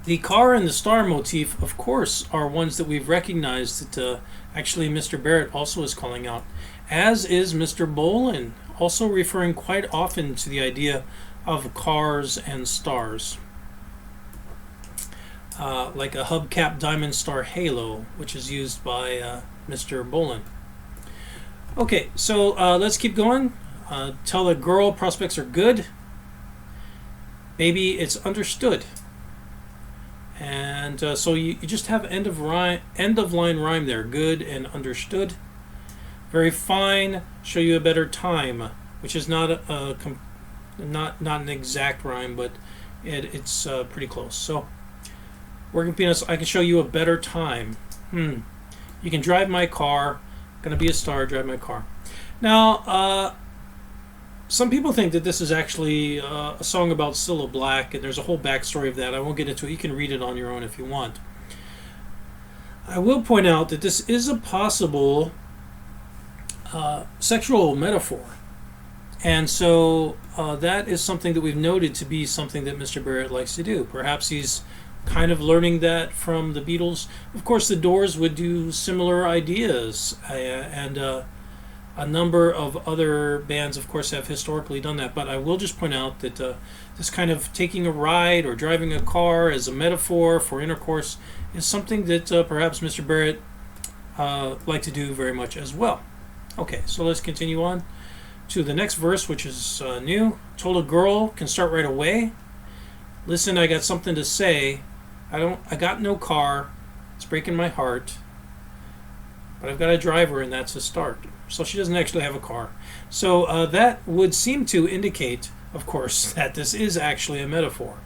the car and the star motif, of course, are ones that we've recognized that actually Mr. Barrett also is calling out, as is Mr. Bolin, also referring quite often to the idea of cars and stars. Like a hubcap diamond star halo, which is used by Mr. Bolin. Okay, so let's keep going. Tell a girl prospects are good. Baby, it's understood. And so you just have end of line rhyme there. Good and understood. Very fine. Show you a better time, which is not not an exact rhyme, but it's pretty close. So working peanuts. I can show you a better time. You can drive my car. Gonna be a star. Drive my car. Now, some people think that this is actually a song about Cilla Black, and there's a whole backstory of that. I won't get into it. You can read it on your own if you want. I will point out that this is a possible sexual metaphor. And so that is something that we've noted to be something that Mr. Barrett likes to do. Perhaps he's kind of learning that from the Beatles. Of course, the Doors would do similar ideas, and a number of other bands, of course, have historically done that. But I will just point out that this kind of taking a ride or driving a car as a metaphor for intercourse is something that perhaps Mr. Barrett liked to do very much as well. Okay, so let's continue on to the next verse, which is new. Told a girl, can start right away. Listen, I got something to say. I got no car. It's breaking my heart. But I've got a driver, and that's a start. So she doesn't actually have a car. So that would seem to indicate, of course, that this is actually a metaphor.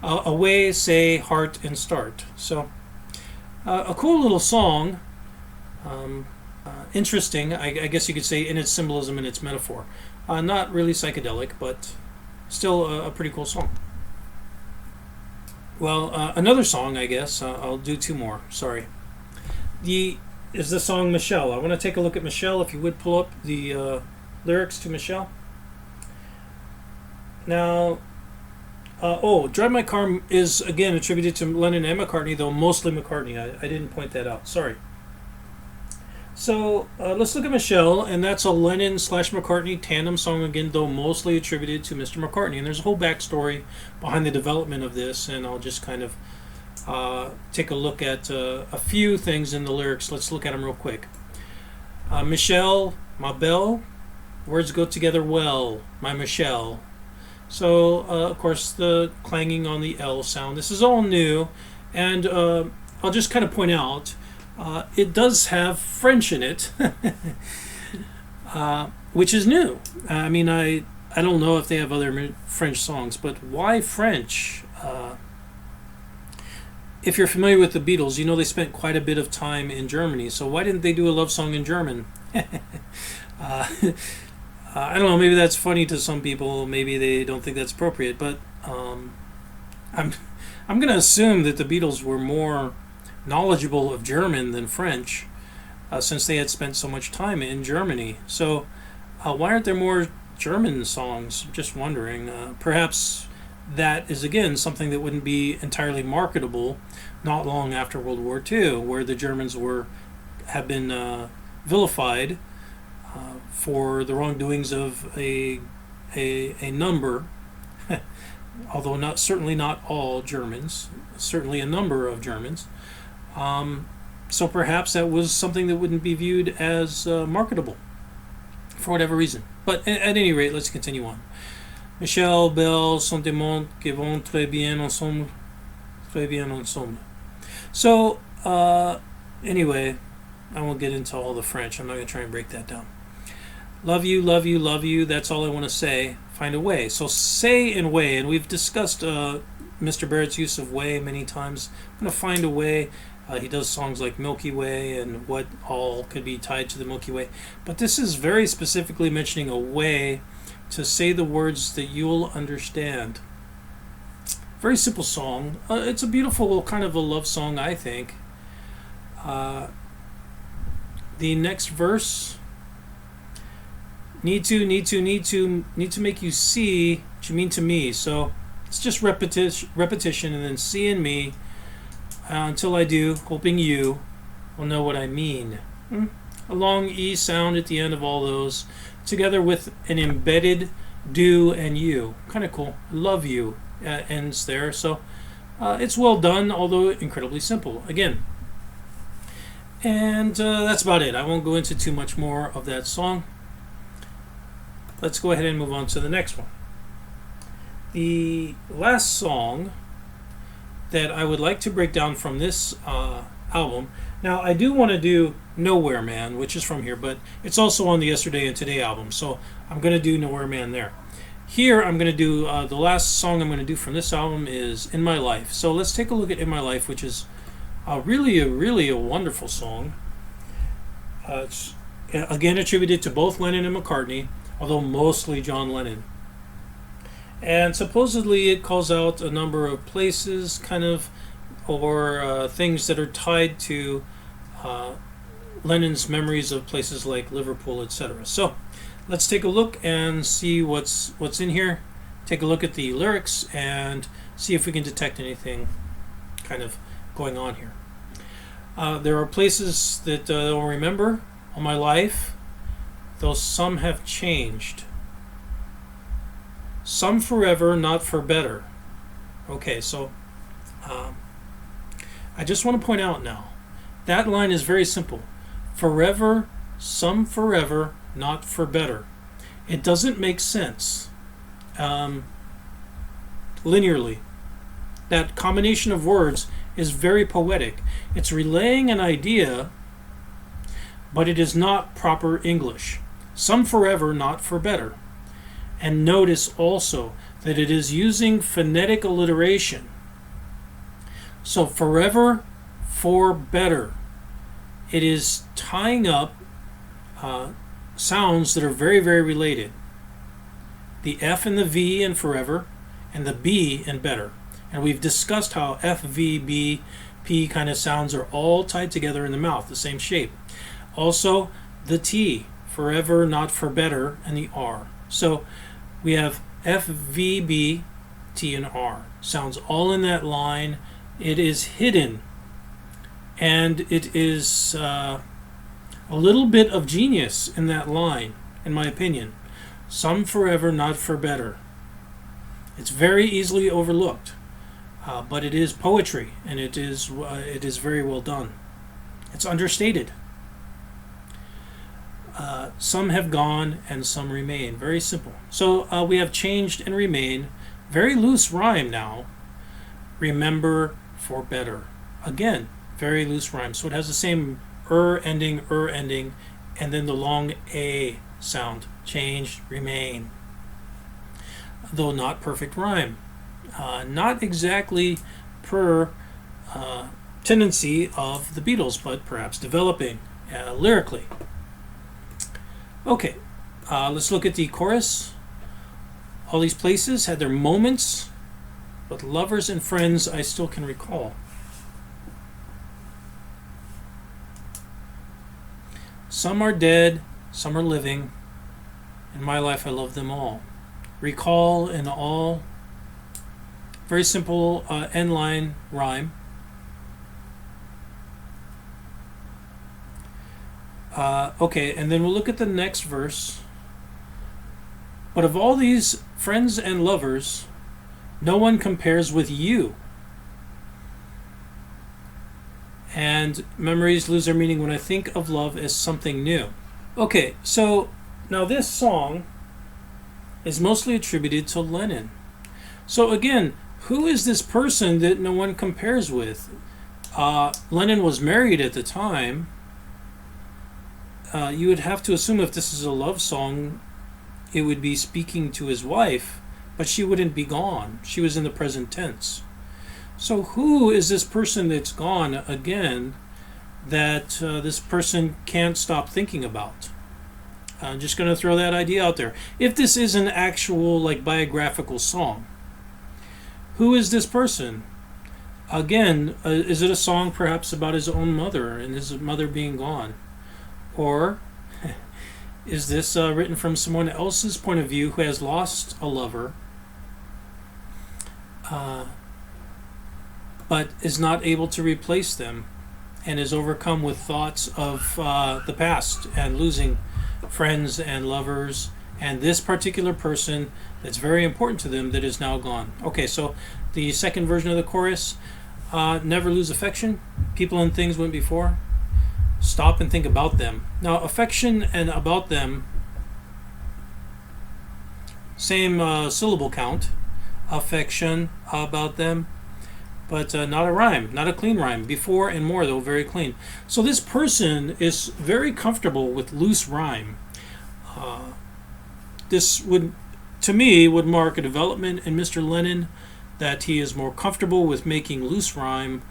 Away, say, heart, and start. So a cool little song. Interesting, I guess you could say, in its symbolism and its metaphor. Not really psychedelic, but still a pretty cool song. Well, another song, I guess. I'll do two more. Sorry. Is the song Michelle. I want to take a look at Michelle. If you would pull up the lyrics to Michelle. Now, Drive My Car is, again, attributed to Lennon and McCartney, though mostly McCartney. I didn't point that out. Sorry. So, let's look at Michelle, and that's a Lennon/McCartney tandem song, again, though mostly attributed to Mr. McCartney. And there's a whole backstory behind the development of this, and I'll just kind of take a look at a few things in the lyrics. Let's look at them real quick. Michelle, ma belle, words go together well, my Michelle. So, of course, the clanging on the L sound. This is all new, and I'll just kind of point out it does have French in it, which is new. I mean, I don't know if they have other French songs, but why French? If you're familiar with the Beatles, you know they spent quite a bit of time in Germany, so why didn't they do a love song in German? I don't know, maybe that's funny to some people, maybe they don't think that's appropriate, but I'm going to assume that the Beatles were more knowledgeable of German than French, since they had spent so much time in Germany. So why aren't there more German songs? Just wondering. Perhaps that is, again, something that wouldn't be entirely marketable not long after World War II, where the Germans have been vilified for the wrongdoings of a number, although certainly not all Germans, certainly a number of Germans. So perhaps that was something that wouldn't be viewed as marketable for whatever reason. But at any rate, let's continue on. Michel, Belle, sont des mondes qui vont très bien ensemble. Très bien ensemble. So, anyway, I won't get into all the French. I'm not going to try and break that down. Love you, love you, love you. That's all I want to say. Find a way. So say and way, and we've discussed Mr. Barrett's use of way many times. I'm going to find a way. He does songs like Milky Way and what all could be tied to the Milky Way. But this is very specifically mentioning a way to say the words that you'll understand. Very simple song. It's a beautiful kind of a love song, I think. The next verse, need to make you see what you mean to me. So it's just repetition, and then see in me until I do, hoping you will know what I mean. A long E sound at the end of all those, together with an embedded do and you. Kind of cool. Love you ends there. So it's well done, although incredibly simple. Again. And that's about it. I won't go into too much more of that song. Let's go ahead and move on to the next one. The last song that I would like to break down from this album. Now, I do want to do Nowhere Man, which is from here, but it's also on the Yesterday and Today album, so I'm going to do Nowhere Man there. Here, I'm going to do, the last song I'm going to do from this album is In My Life. So let's take a look at In My Life, which is really a wonderful song. It's, again, attributed to both Lennon and McCartney, although mostly John Lennon. And supposedly it calls out a number of places, kind of, or things that are tied to Lennon's memories of places like Liverpool, etc. So let's take a look and see what's in here. Take a look at the lyrics and see if we can detect anything kind of going on here. There are places that I'll remember all my life, though some have changed. Some forever, not for better. Okay, so I just want to point out now, that line is very simple. Forever, some forever, not for better. It doesn't make sense linearly. That combination of words is very poetic. It's relaying an idea, but it is not proper English. Some forever, not for better. And notice also that it is using phonetic alliteration. So forever, for better. It is tying up sounds that are very, very related. The F and the V in forever, and the B in better. And we've discussed how F, V, B, P kind of sounds are all tied together in the mouth, the same shape. Also, the T, forever, not for better, and the R. So we have F, V, B, T, and R. Sounds all in that line. It is hidden. And it is a little bit of genius in that line, in my opinion. Some forever, not for better. It's very easily overlooked. But it is poetry, and it is very well done. It's understated. Some have gone and some remain. Very simple. So we have changed and remain. Very loose rhyme now. Remember for better. Again, very loose rhyme. So it has the same ending, ending, and then the long A sound. Changed, remain. Though not perfect rhyme. Not exactly per tendency of the Beatles, but perhaps developing lyrically. Okay, let's look at the chorus. All these places had their moments, but lovers and friends I still can recall. Some are dead, some are living. In my life I love them all. Recall in all. Very simple end line rhyme. Okay, and then we'll look at the next verse. But of all these friends and lovers, no one compares with you. And memories lose their meaning when I think of love as something new. Okay, so now this song is mostly attributed to Lennon. So again, who is this person that no one compares with? Lennon was married at the time. You would have to assume if this is a love song, it would be speaking to his wife, but she wouldn't be gone. She was in the present tense. So who is this person that's gone again that this person can't stop thinking about? I'm just going to throw that idea out there. If this is an actual biographical song, who is this person? Again, is it a song perhaps about his own mother and his mother being gone? Or is this written from someone else's point of view who has lost a lover, but is not able to replace them and is overcome with thoughts of the past and losing friends and lovers and this particular person that's very important to them that is now gone? Okay, so the second version of the chorus, never lose affection. People and things went before. Stop and think about them. Now, affection and about them, same syllable count. Affection, about them, but not a rhyme, not a clean rhyme. Before and more, though, very clean. So this person is very comfortable with loose rhyme. This would, to me, would mark a development in Mr. Lennon, that he is more comfortable with making loose rhyme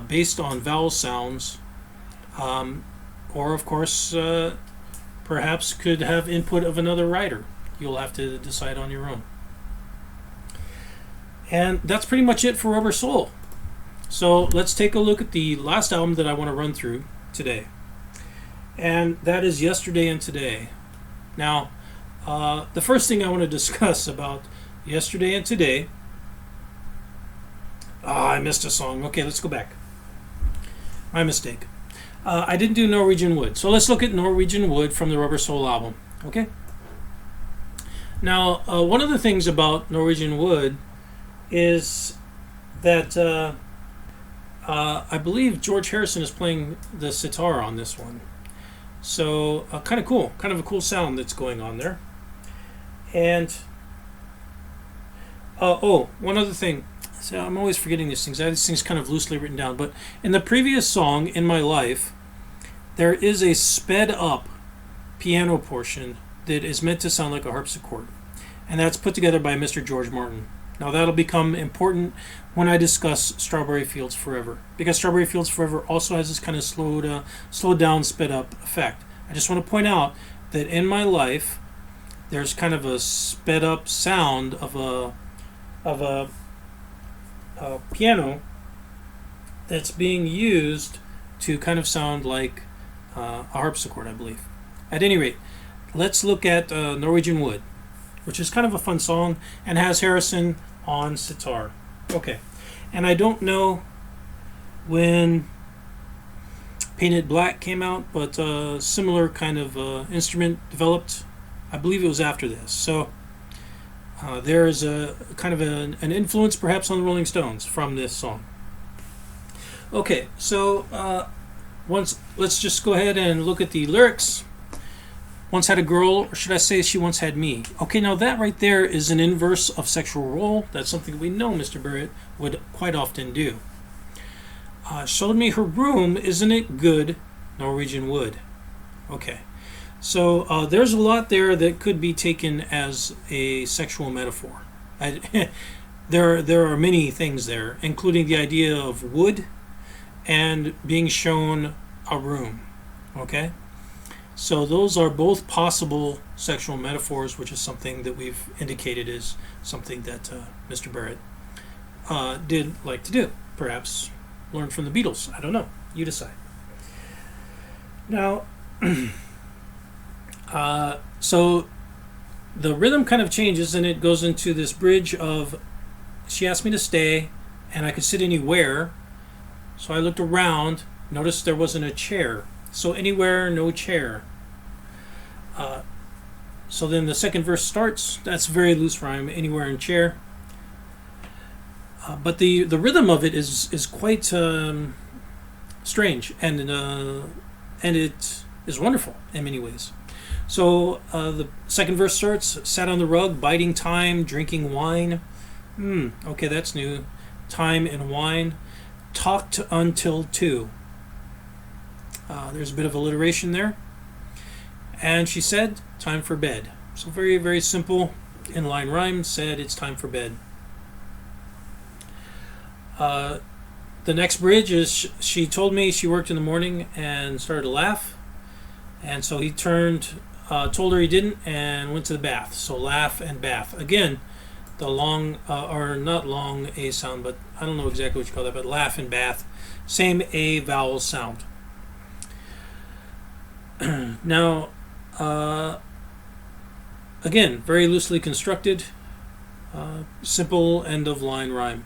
based on vowel sounds. Or of course perhaps could have input of another writer. You'll have to decide on your own. And that's pretty much it for Rubber Soul. So let's take a look at the last album that I want to run through today, and that is Yesterday and Today. Now the first thing I want to discuss about Yesterday and Today, I missed a song. Okay, let's go back. My mistake. I didn't do Norwegian Wood. So let's look at Norwegian Wood from the Rubber Soul album. Okay? Now, one of the things about Norwegian Wood is that I believe George Harrison is playing the sitar on this one. So, kind of cool. Kind of a cool sound that's going on there. And, one other thing. So I'm always forgetting these things. I have these things kind of loosely written down. But in the previous song, In My Life, there is a sped up piano portion that is meant to sound like a harpsichord. And that's put together by Mr. George Martin. Now that'll become important when I discuss Strawberry Fields Forever, because Strawberry Fields Forever also has this kind of slowed down, sped up effect. I just want to point out that In My Life, there's kind of a sped up sound of a piano that's being used to kind of sound like a harpsichord, I believe. At any rate, let's look at Norwegian Wood, which is kind of a fun song and has Harrison on sitar. Okay, and I don't know when Painted Black came out, but a similar kind of instrument developed. I believe it was after this. So there is a kind of an influence perhaps on the Rolling Stones from this song. Okay, so let's just go ahead and look at the lyrics. once had a girl, or should I say she once had me? Okay, now that right there is an inverse of sexual role. That's something we know Mr. Barrett would quite often do. Showed me her room, isn't it good? Norwegian Wood. Okay, so there's a lot there that could be taken as a sexual metaphor. There are many things there, including the idea of wood and being shown a room. Okay, so those are both possible sexual metaphors, which is something that we've indicated is something that Mr. Barrett did like to do. Perhaps learned from the Beatles. I don't know. You decide. Now, so the rhythm kind of changes, and it goes into this bridge of, she asked me to stay, and I could sit anywhere. So I looked around, noticed there wasn't a chair. So anywhere, no chair. So then the second verse starts. That's a very loose rhyme, anywhere and chair. But the rhythm of it is quite strange, and it is wonderful in many ways. So the second verse starts, sat on the rug, biding time, drinking wine. Okay, that's new. Time and wine. Talked until 2. There's a bit of alliteration there. And she said, time for bed. So very, very simple in-line rhyme, said it's time for bed. The next bridge is, she told me she worked in the morning and started to laugh. And so he told her he didn't, and went to the bath. So laugh and bath. Again, the long, or not long A sound, but I don't know exactly what you call that, but laugh and bath. Same A vowel sound. Now, again, very loosely constructed, simple end of line rhyme.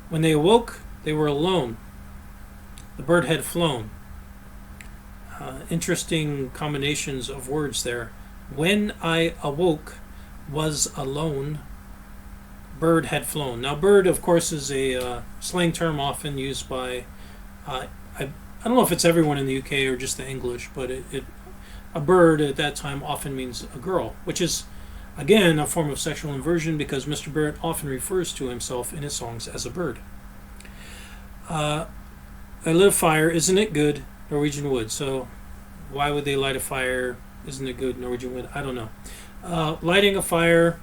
When they awoke, they were alone. The bird had flown. Interesting combinations of words there. When I awoke, was alone. Bird had flown. Now, bird, of course, is a slang term often used by, I don't know if it's everyone in the UK or just the English, but a bird at that time often means a girl, which is, again, a form of sexual inversion because Mr. Barrett often refers to himself in his songs as a bird. I lit a fire, isn't it good? Norwegian Wood. So why would they light a fire? Isn't it good? Norwegian Wood. I don't know. Lighting a fire,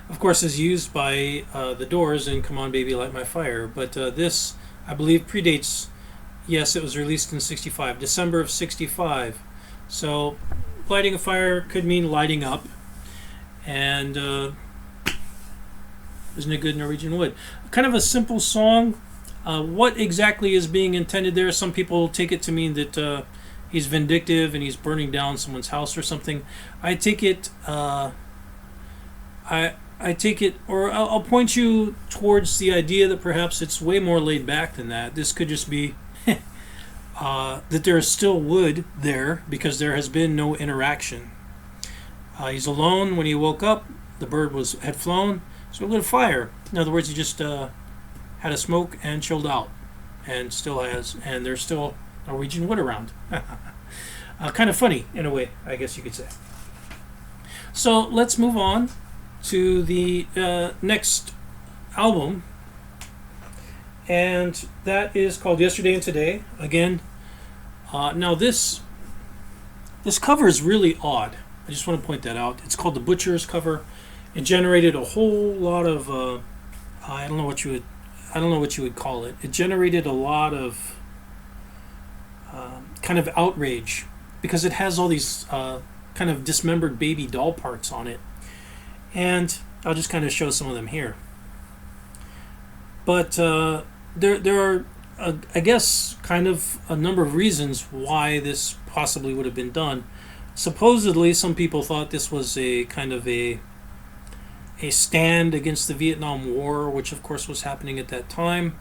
of course, is used by the Doors in Come On Baby Light My Fire. But this, I believe, predates, yes, it was released in 65, December of 65. So lighting a fire could mean lighting up. And isn't it good, Norwegian Wood? Kind of a simple song. What exactly is being intended there? Some people take it to mean that he's vindictive and he's burning down someone's house or something. I take it, I take it, or I'll point you towards the idea that perhaps it's way more laid back than that. This could just be that there is still wood there because there has been no interaction. He's alone when he woke up. The bird had flown, so he lit a fire. In other words, he just had a smoke and chilled out, and still has, and there's still Norwegian Wood around. Kind of funny in a way, I guess you could say. So let's move on to the next album, and that is called Yesterday and Today. Again, now this cover is really odd. I just want to point that out. It's called the Butcher's cover. It generated a whole lot of I don't know what you would call it. It generated a lot of kind of outrage because it has all these kind of dismembered baby doll parts on it. And I'll just kind of show some of them here. But there are, I guess, kind of a number of reasons why this possibly would have been done. Supposedly, some people thought this was a kind of a stand against the Vietnam War, which of course was happening at that time.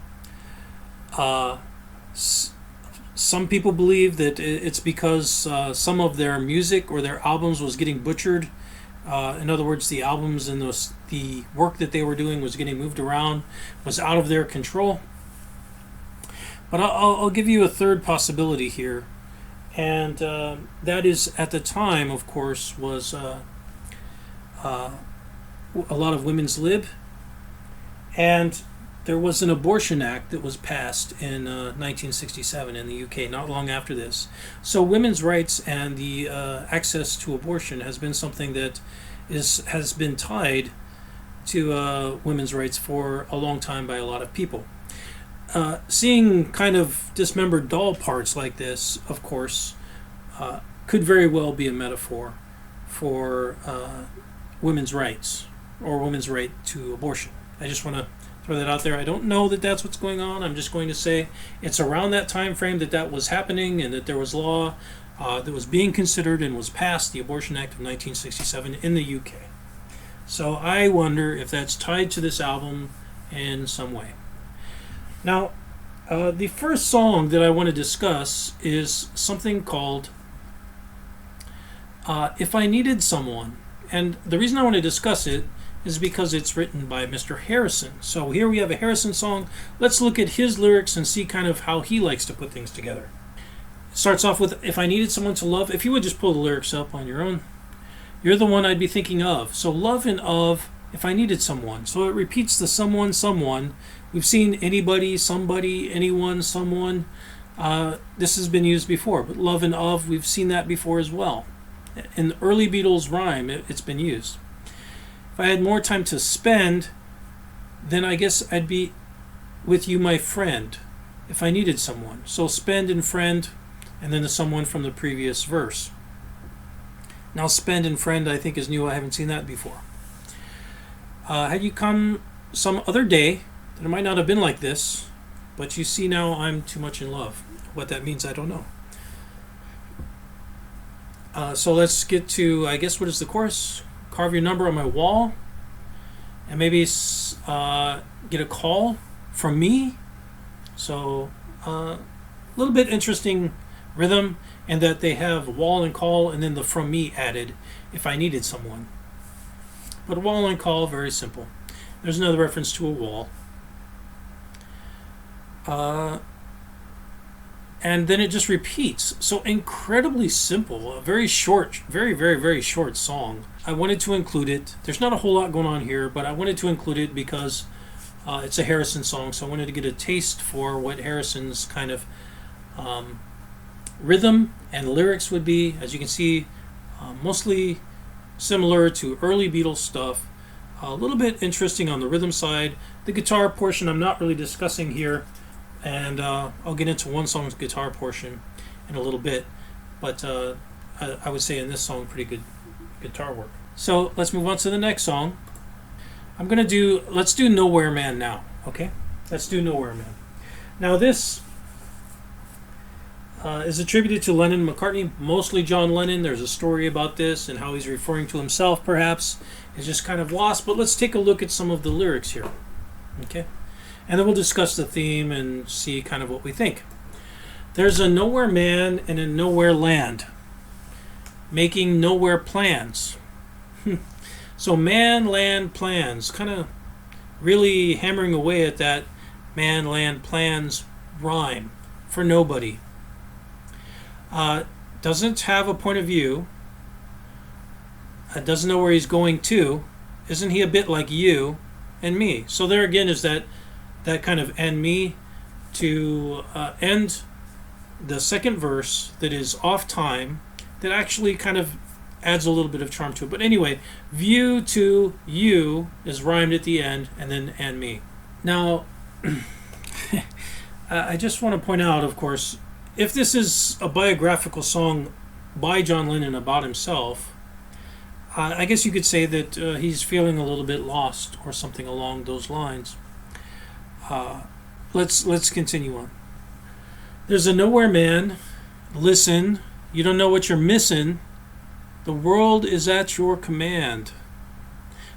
Some people believe that it's because some of their music or their albums was getting butchered. In other words, the albums and the work that they were doing was getting moved around, was out of their control. But I'll give you a third possibility here. And that is, at the time, of course, was a lot of women's lib. And there was an abortion act that was passed in 1967 in the UK, not long after this. So women's rights and the access to abortion has been something that has been tied to women's rights for a long time by a lot of people. Seeing kind of dismembered doll parts like this, of course, could very well be a metaphor for women's rights or women's right to abortion. I just want to throw that out there. I don't know that that's what's going on. I'm just going to say it's around that time frame that was happening, and that there was law that was being considered and was passed, the Abortion Act of 1967 in the UK. So I wonder if that's tied to this album in some way. Now, the first song that I want to discuss is something called If I Needed Someone. And the reason I want to discuss it is because it's written by Mr. Harrison. So here we have a Harrison song. Let's look at his lyrics and see kind of how he likes to put things together. It starts off with, if I needed someone to love. If you would just pull the lyrics up on your own. You're the one I'd be thinking of. So love and of, if I needed someone. So it repeats the someone, someone. We've seen anybody, somebody, anyone, someone. This has been used before. But love and of, we've seen that before as well. In the early Beatles rhyme, it's been used. If I had more time to spend, then I guess I'd be with you, my friend, if I needed someone. So spend and friend, and then the someone from the previous verse. Now spend and friend, I think, is new. I haven't seen that before. Had you come some other day, then it might not have been like this, but you see now I'm too much in love. What that means, I don't know. So let's get to, I guess, what is the chorus? Carve your number on my wall, and maybe get a call from me. So a little bit interesting rhythm, and that they have wall and call, and then the from me added if I needed someone. But wall and call, very simple. There's another reference to a wall. And then it just repeats. So incredibly simple, a very short, very, very, very short song. I wanted to include it. There's not a whole lot going on here, but I wanted to include it because it's a Harrison song, so I wanted to get a taste for what Harrison's kind of rhythm and lyrics would be. As you can see, mostly similar to early Beatles stuff. A little bit interesting on the rhythm side. The guitar portion I'm not really discussing here. And I'll get into one song's guitar portion in a little bit, but I would say in this song, pretty good guitar work. So let's move on to the next song. Let's do Nowhere Man now, okay? Let's do Nowhere Man. Now this is attributed to Lennon and McCartney, mostly John Lennon. There's a story about this and how he's referring to himself, perhaps. It's just kind of lost, but let's take a look at some of the lyrics here, okay? And then we'll discuss the theme and see kind of what we think. There's a nowhere man in a nowhere land, making nowhere plans. So man, land, plans, kind of really hammering away at that man, land, plans rhyme for nobody. Doesn't have a point of view. Doesn't know where he's going to. Isn't he a bit like you and me? So there again is that kind of and me to end the second verse that is off time, that actually kind of adds a little bit of charm to it. But anyway, view to you is rhymed at the end, and then and me. Now, I just want to point out, of course, if this is a biographical song by John Lennon about himself, I guess you could say that he's feeling a little bit lost or something along those lines. Let's continue on. There's a nowhere man. Listen, you don't know what you're missing. The world is at your command.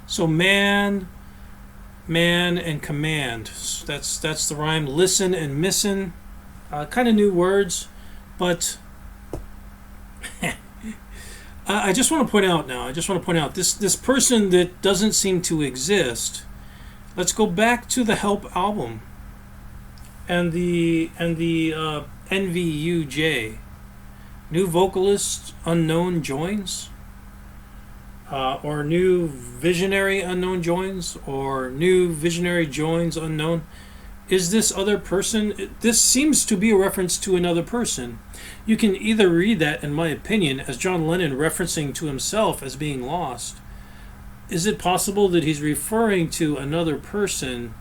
So man, and command. That's the rhyme. Listen and missing. Kind of new words, but I just want to point out now. This person that doesn't seem to exist. Let's go back to the Help album and the NVUJ. New vocalist unknown joins, or new visionary unknown joins, or new visionary joins unknown. Is this other person? This seems to be a reference to another person. You can either read that, in my opinion, as John Lennon referencing to himself as being lost. Is it possible that he's referring to another person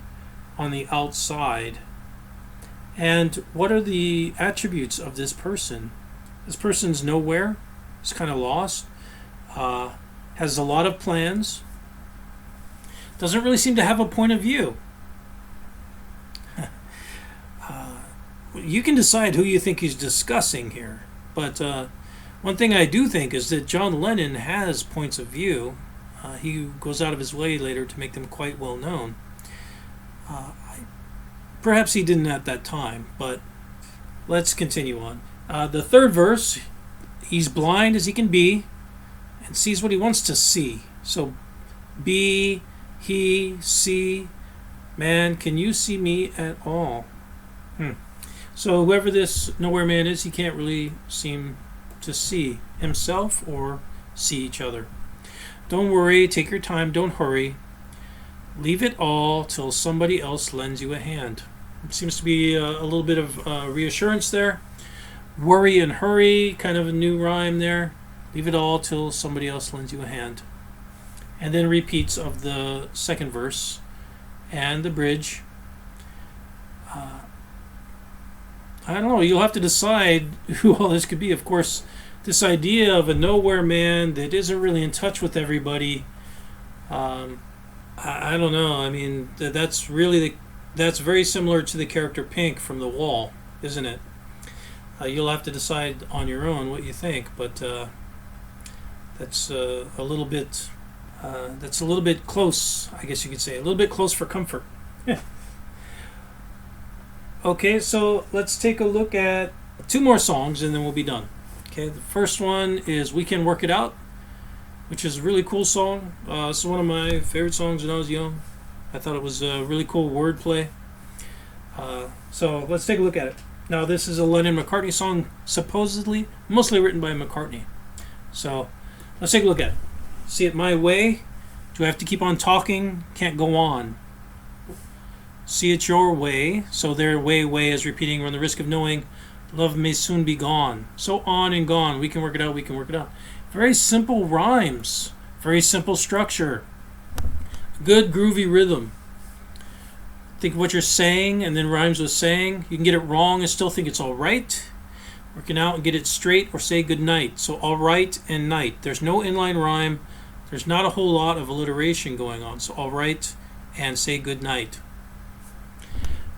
on the outside? And what are the attributes of this person? This person's nowhere. He's kind of lost. Has a lot of plans. Doesn't really seem to have a point of view. You can decide who you think he's discussing here. But one thing I do think is that John Lennon has points of view. He goes out of his way later to make them quite well known. Perhaps he didn't at that time, but let's continue on. The third verse, he's blind as he can be and sees what he wants to see. So, be, he, see, man, can you see me at all? So whoever this nowhere man is, he can't really seem to see himself or see each other. Don't worry, take your time, don't hurry. Leave it all till somebody else lends you a hand. It seems to be a little bit of reassurance there. Worry and hurry, kind of a new rhyme there. Leave it all till somebody else lends you a hand. And then repeats of the second verse and the bridge. I don't know, you'll have to decide who all this could be. Of course, this idea of a nowhere man that isn't really in touch with everybody, I don't know. I mean, that's very similar to the character Pink from The Wall, isn't it? You'll have to decide on your own what you think, but that's a little bit close, I guess you could say, a little bit close for comfort. Okay, so let's take a look at two more songs and then we'll be done. Okay, the first one is We Can Work It Out, which is a really cool song. It's one of my favorite songs when I was young. I thought it was a really cool wordplay. So let's take a look at it. Now, this is a Lennon-McCartney song, supposedly mostly written by McCartney. So let's take a look at it. See it my way. Do I have to keep on talking? Can't go on. See it your way. So their way is repeating. Run the risk of knowing. Love may soon be gone. So on and gone. We can work it out. We can work it out. Very simple rhymes. Very simple structure. Good groovy rhythm. Think of what you're saying and then rhymes with saying. You can get it wrong and still think it's all right. Working out and get it straight or say good night. So all right and night. There's no inline rhyme. There's not a whole lot of alliteration going on. So all right and say good night.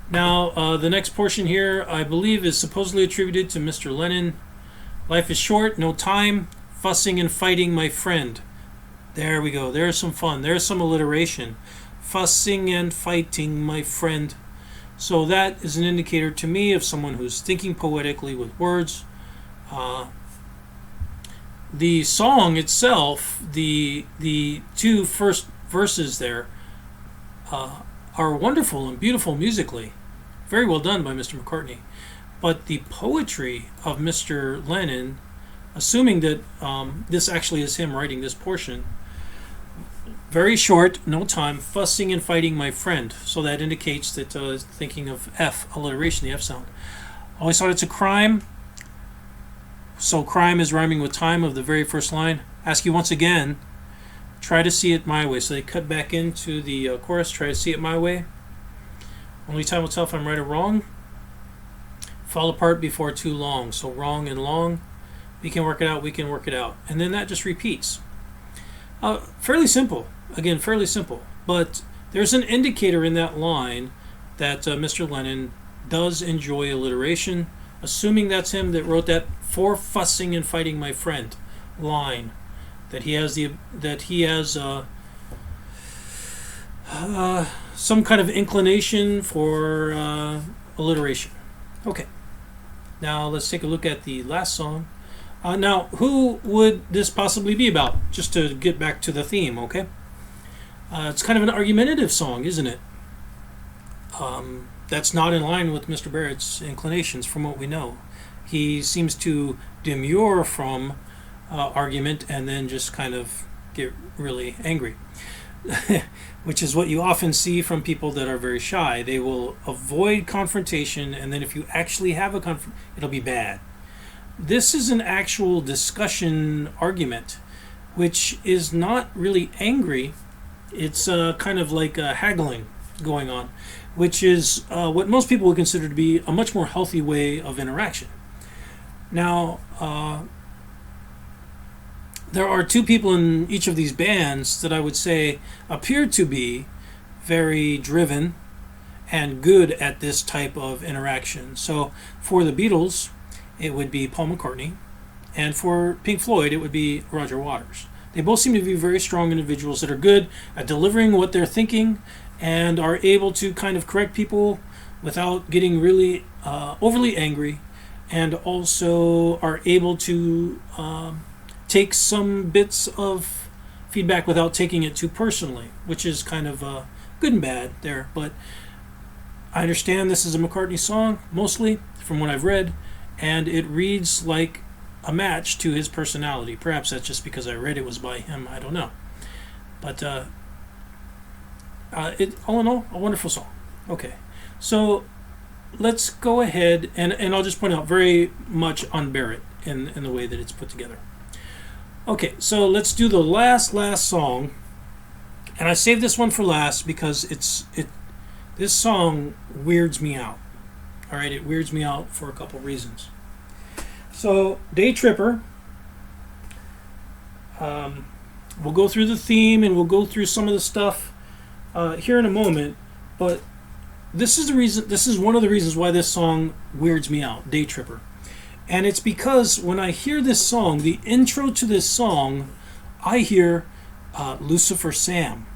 Now, the next portion here, I believe, is supposedly attributed to Mr. Lennon. Life is short, no time, fussing and fighting, my friend. There we go. There's some fun. There's some alliteration. Fussing and fighting, my friend. So that is an indicator to me of someone who's thinking poetically with words. The song itself, the two first verses there, are wonderful and beautiful musically. Very well done by Mr. McCartney. But the poetry of Mr. Lennon, assuming that this actually is him writing this portion, very short, no time, fussing and fighting, my friend. So that indicates that thinking of F, alliteration, the F sound. Always thought it's a crime. So crime is rhyming with time of the very first line. Ask you once again, try to see it my way. So they cut back into the chorus, try to see it my way. Only time will tell if I'm right or wrong. Fall apart before too long. So wrong and long. We can work it out, we can work it out. And then that just repeats. Fairly simple. Again, fairly simple. But there's an indicator in that line that Mr. Lennon does enjoy alliteration, assuming that's him that wrote that for fussing and fighting my friend line. That he has some kind of inclination for alliteration. Okay. Now let's take a look at the last song. Now, who would this possibly be about? Just to get back to the theme, okay? It's kind of an argumentative song, isn't it? That's not in line with Mr. Barrett's inclinations from what we know. he seems to demur from argument and then just kind of get really angry. Which is what you often see from people that are very shy. They will avoid confrontation, and then if you actually have a it'll be bad. This is an actual discussion argument, which is not really angry. It's kind of like haggling going on, which is what most people would consider to be a much more healthy way of interaction. Now, there are two people in each of these bands that I would say appear to be very driven and good at this type of interaction. So for the Beatles, it would be Paul McCartney, and for Pink Floyd, it would be Roger Waters. They both seem to be very strong individuals that are good at delivering what they're thinking and are able to kind of correct people without getting really overly angry, and also are able to take some bits of feedback without taking it too personally, which is kind of good and bad there. But I understand this is a McCartney song, mostly, from what I've read, and it reads like a match to his personality. Perhaps that's just because I read it was by him, I don't know. But all in all, a wonderful song. Okay, so let's go ahead, and I'll just point out very much on Barrett in the way that it's put together. Okay, so let's do the last song, and I saved this one for last because this song weirds me out. All right, it weirds me out for a couple reasons. So Daytripper, we'll go through the theme and we'll go through some of the stuff here in a moment, but this is one of the reasons why this song weirds me out, Daytripper. And it's because when I hear this song, the intro to this song, I hear Lucifer Sam.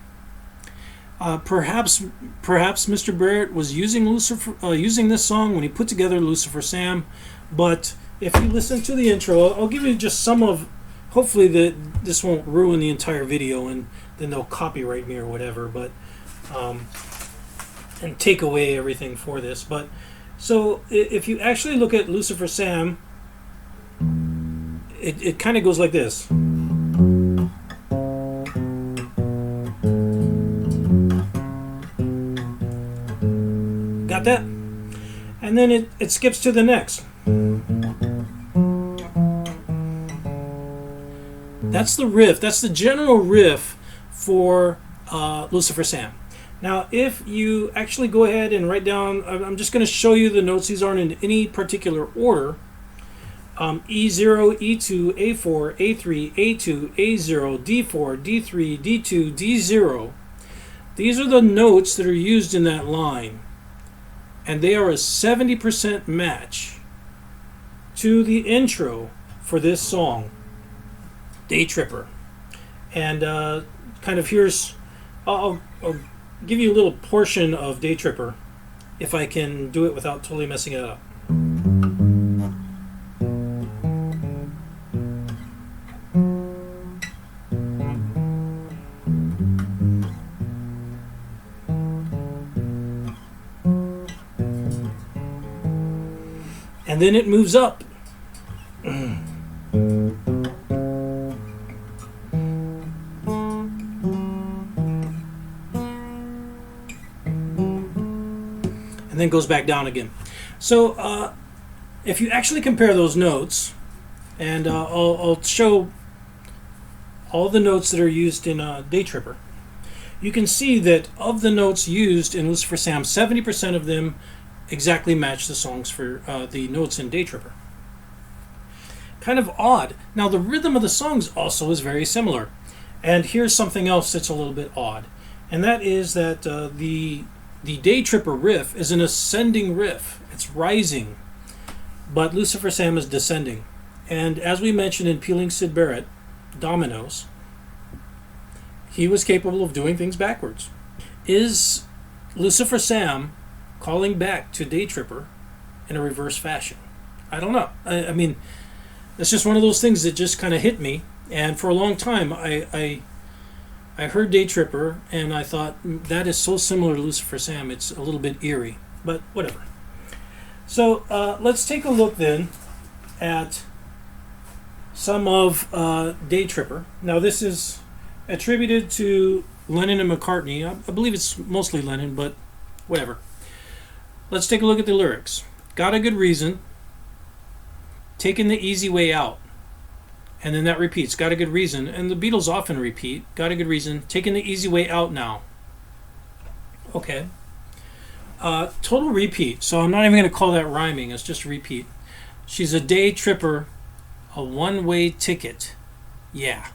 Perhaps Mr. Barrett was using this song when he put together Lucifer Sam, but if you listen to the intro, I'll give you just some of. Hopefully, this won't ruin the entire video, and then they'll copyright me or whatever. But and take away everything for this. But so if you actually look at Lucifer Sam, it kind of goes like this. Got that? And then it skips to the next. That's the riff. That's the general riff for Lucifer Sam. Now, if you actually go ahead and write down, I'm just going to show you the notes. These aren't in any particular order. E0, E2, A4, A3, A2, A0, D4, D3, D2, D0. These are the notes that are used in that line. And they are a 70% match to the intro for this song, Daytripper. And kind of here's, I'll give you a little portion of Daytripper if I can do it without totally messing it up. And then it moves up. And then goes back down again. So if you actually compare those notes, and I'll show all the notes that are used in Daytripper, you can see that of the notes used in Lucifer Sam, 70% of them exactly match the songs for the notes in Daytripper. Kind of odd. Now the rhythm of the songs also is very similar. And here's something else that's a little bit odd. And that is that the Daytripper riff is an ascending riff. It's rising. But Lucifer Sam is descending. And as we mentioned in Peeling Syd Barrett, Dominos, he was capable of doing things backwards. Is Lucifer Sam calling back to Daytripper in a reverse fashion? I don't know. I mean, it's just one of those things that just kind of hit me. And for a long time, I heard Daytripper, and I thought, that is so similar to Lucifer Sam, it's a little bit eerie. But whatever. So let's take a look then at some of Daytripper. Now, this is attributed to Lennon and McCartney. I believe it's mostly Lennon, but whatever. Let's take a look at the lyrics. Got a good reason, taking the easy way out. And then that repeats, got a good reason. And the Beatles often repeat, got a good reason, taking the easy way out now. Okay. Total repeat. So I'm not even going to call that rhyming. It's just a repeat. She's a day tripper, a one-way ticket. Yeah.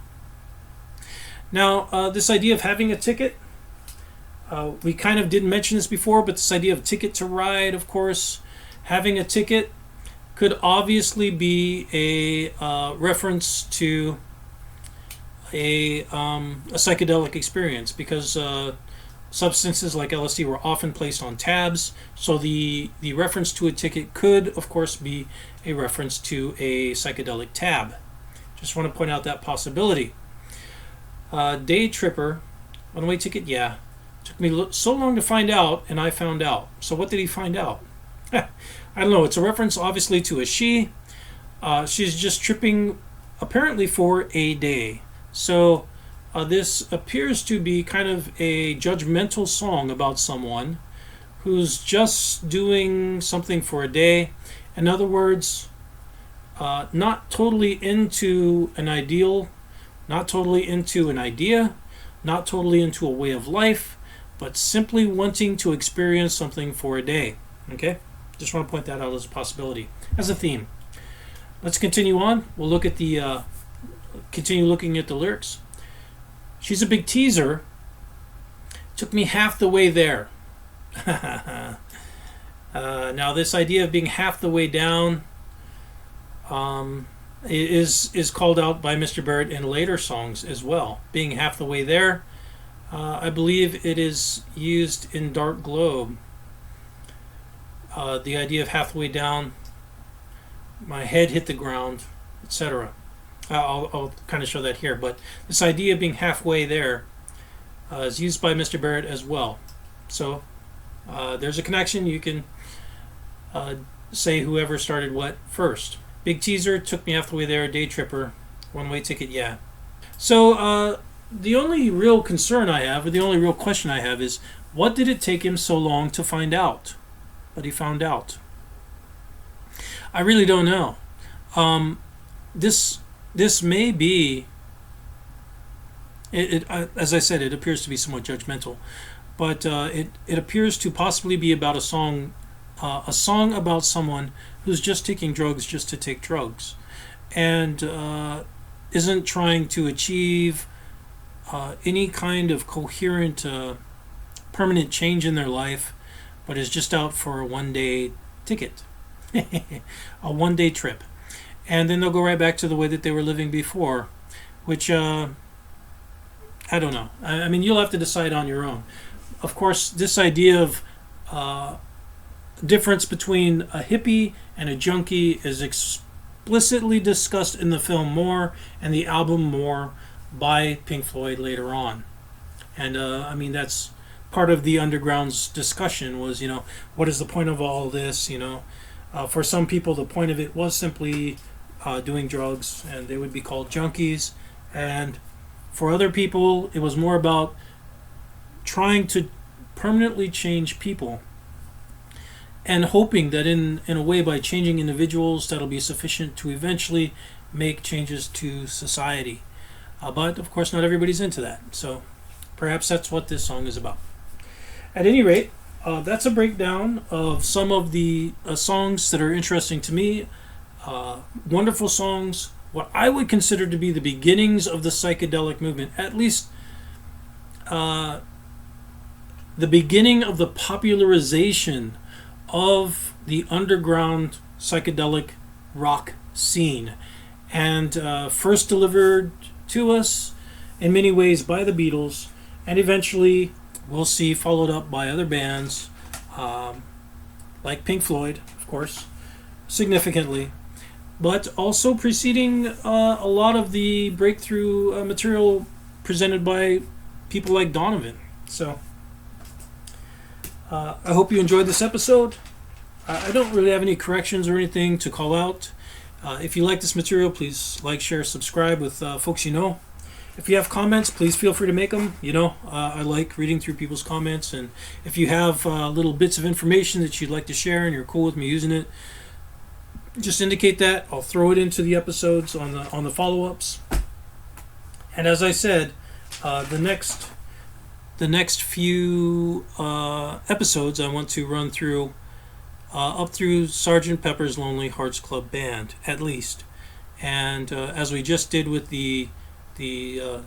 Now, this idea of having a ticket, we kind of didn't mention this before, but this idea of ticket to ride, of course, having a ticket could obviously be a reference to a psychedelic experience, because substances like LSD were often placed on tabs, so the reference to a ticket could, of course, be a reference to a psychedelic tab. Just want to point out that possibility. Daytripper, one-way ticket, yeah. Took me so long to find out, and I found out. So what did he find out? I don't know. It's a reference, obviously, to a she. She's just tripping, apparently, for a day. So this appears to be kind of a judgmental song about someone who's just doing something for a day. In other words, not totally into an ideal, not totally into an idea, not totally into a way of life, but simply wanting to experience something for a day. Okay? Just want to point that out as a possibility, as a theme. Let's continue on. We'll look at continue looking at the lyrics. She's a big teaser. Took me half the way there. Now, this idea of being half the way down is called out by Mr. Barrett in later songs as well. Being half the way there, I believe it is used in Dark Globe. The idea of halfway down, my head hit the ground, etc. I'll kind of show that here, but this idea of being halfway there is used by Mr. Barrett as well. So there's a connection. You can say whoever started what first. Big teaser, took me half the way there, Daytripper, one-way ticket, yeah. So the only real concern I have, or the only real question I have is, what did it take him so long to find out? But he found out. I really don't know. This may be. As I said, it appears to be somewhat judgmental, but it appears to possibly be about a song about someone who's just taking drugs just to take drugs, and isn't trying to achieve any kind of coherent, permanent change in their life, but is just out for a one-day ticket, a one-day trip. And then they'll go right back to the way that they were living before, which, I don't know. I mean, you'll have to decide on your own. Of course, this idea of difference between a hippie and a junkie is explicitly discussed in the film More and the album More by Pink Floyd later on. And, I mean, that's part of the Underground's discussion was, what is the point of all this, For some people, the point of it was simply doing drugs, and they would be called junkies. And for other people, it was more about trying to permanently change people and hoping that in a way, by changing individuals, that'll be sufficient to eventually make changes to society. But, of course, not everybody's into that. So perhaps that's what this song is about. At any rate, that's a breakdown of some of the songs that are interesting to me. Wonderful songs, what I would consider to be the beginnings of the psychedelic movement, at least the beginning of the popularization of the underground psychedelic rock scene, and first delivered to us in many ways by the Beatles, and eventually we'll see followed up by other bands like Pink Floyd, of course, significantly, but also preceding a lot of the breakthrough material presented by people like Donovan. So I hope you enjoyed this episode. I don't really have any corrections or anything to call out. If you like this material, please like, share, subscribe with folks you know. If you have comments, please feel free to make them. I like reading through people's comments, and if you have little bits of information that you'd like to share and you're cool with me using it, just indicate that. I'll throw it into the episodes on the follow-ups. And as I said, the next few episodes I want to run through up through Sgt. Pepper's Lonely Hearts Club Band, at least. And as we just did with the Help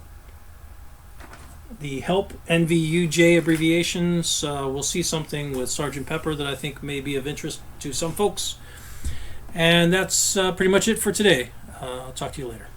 NVUJ abbreviations, we'll see something with Sgt. Pepper that I think may be of interest to some folks. And that's pretty much it for today. I'll talk to you later.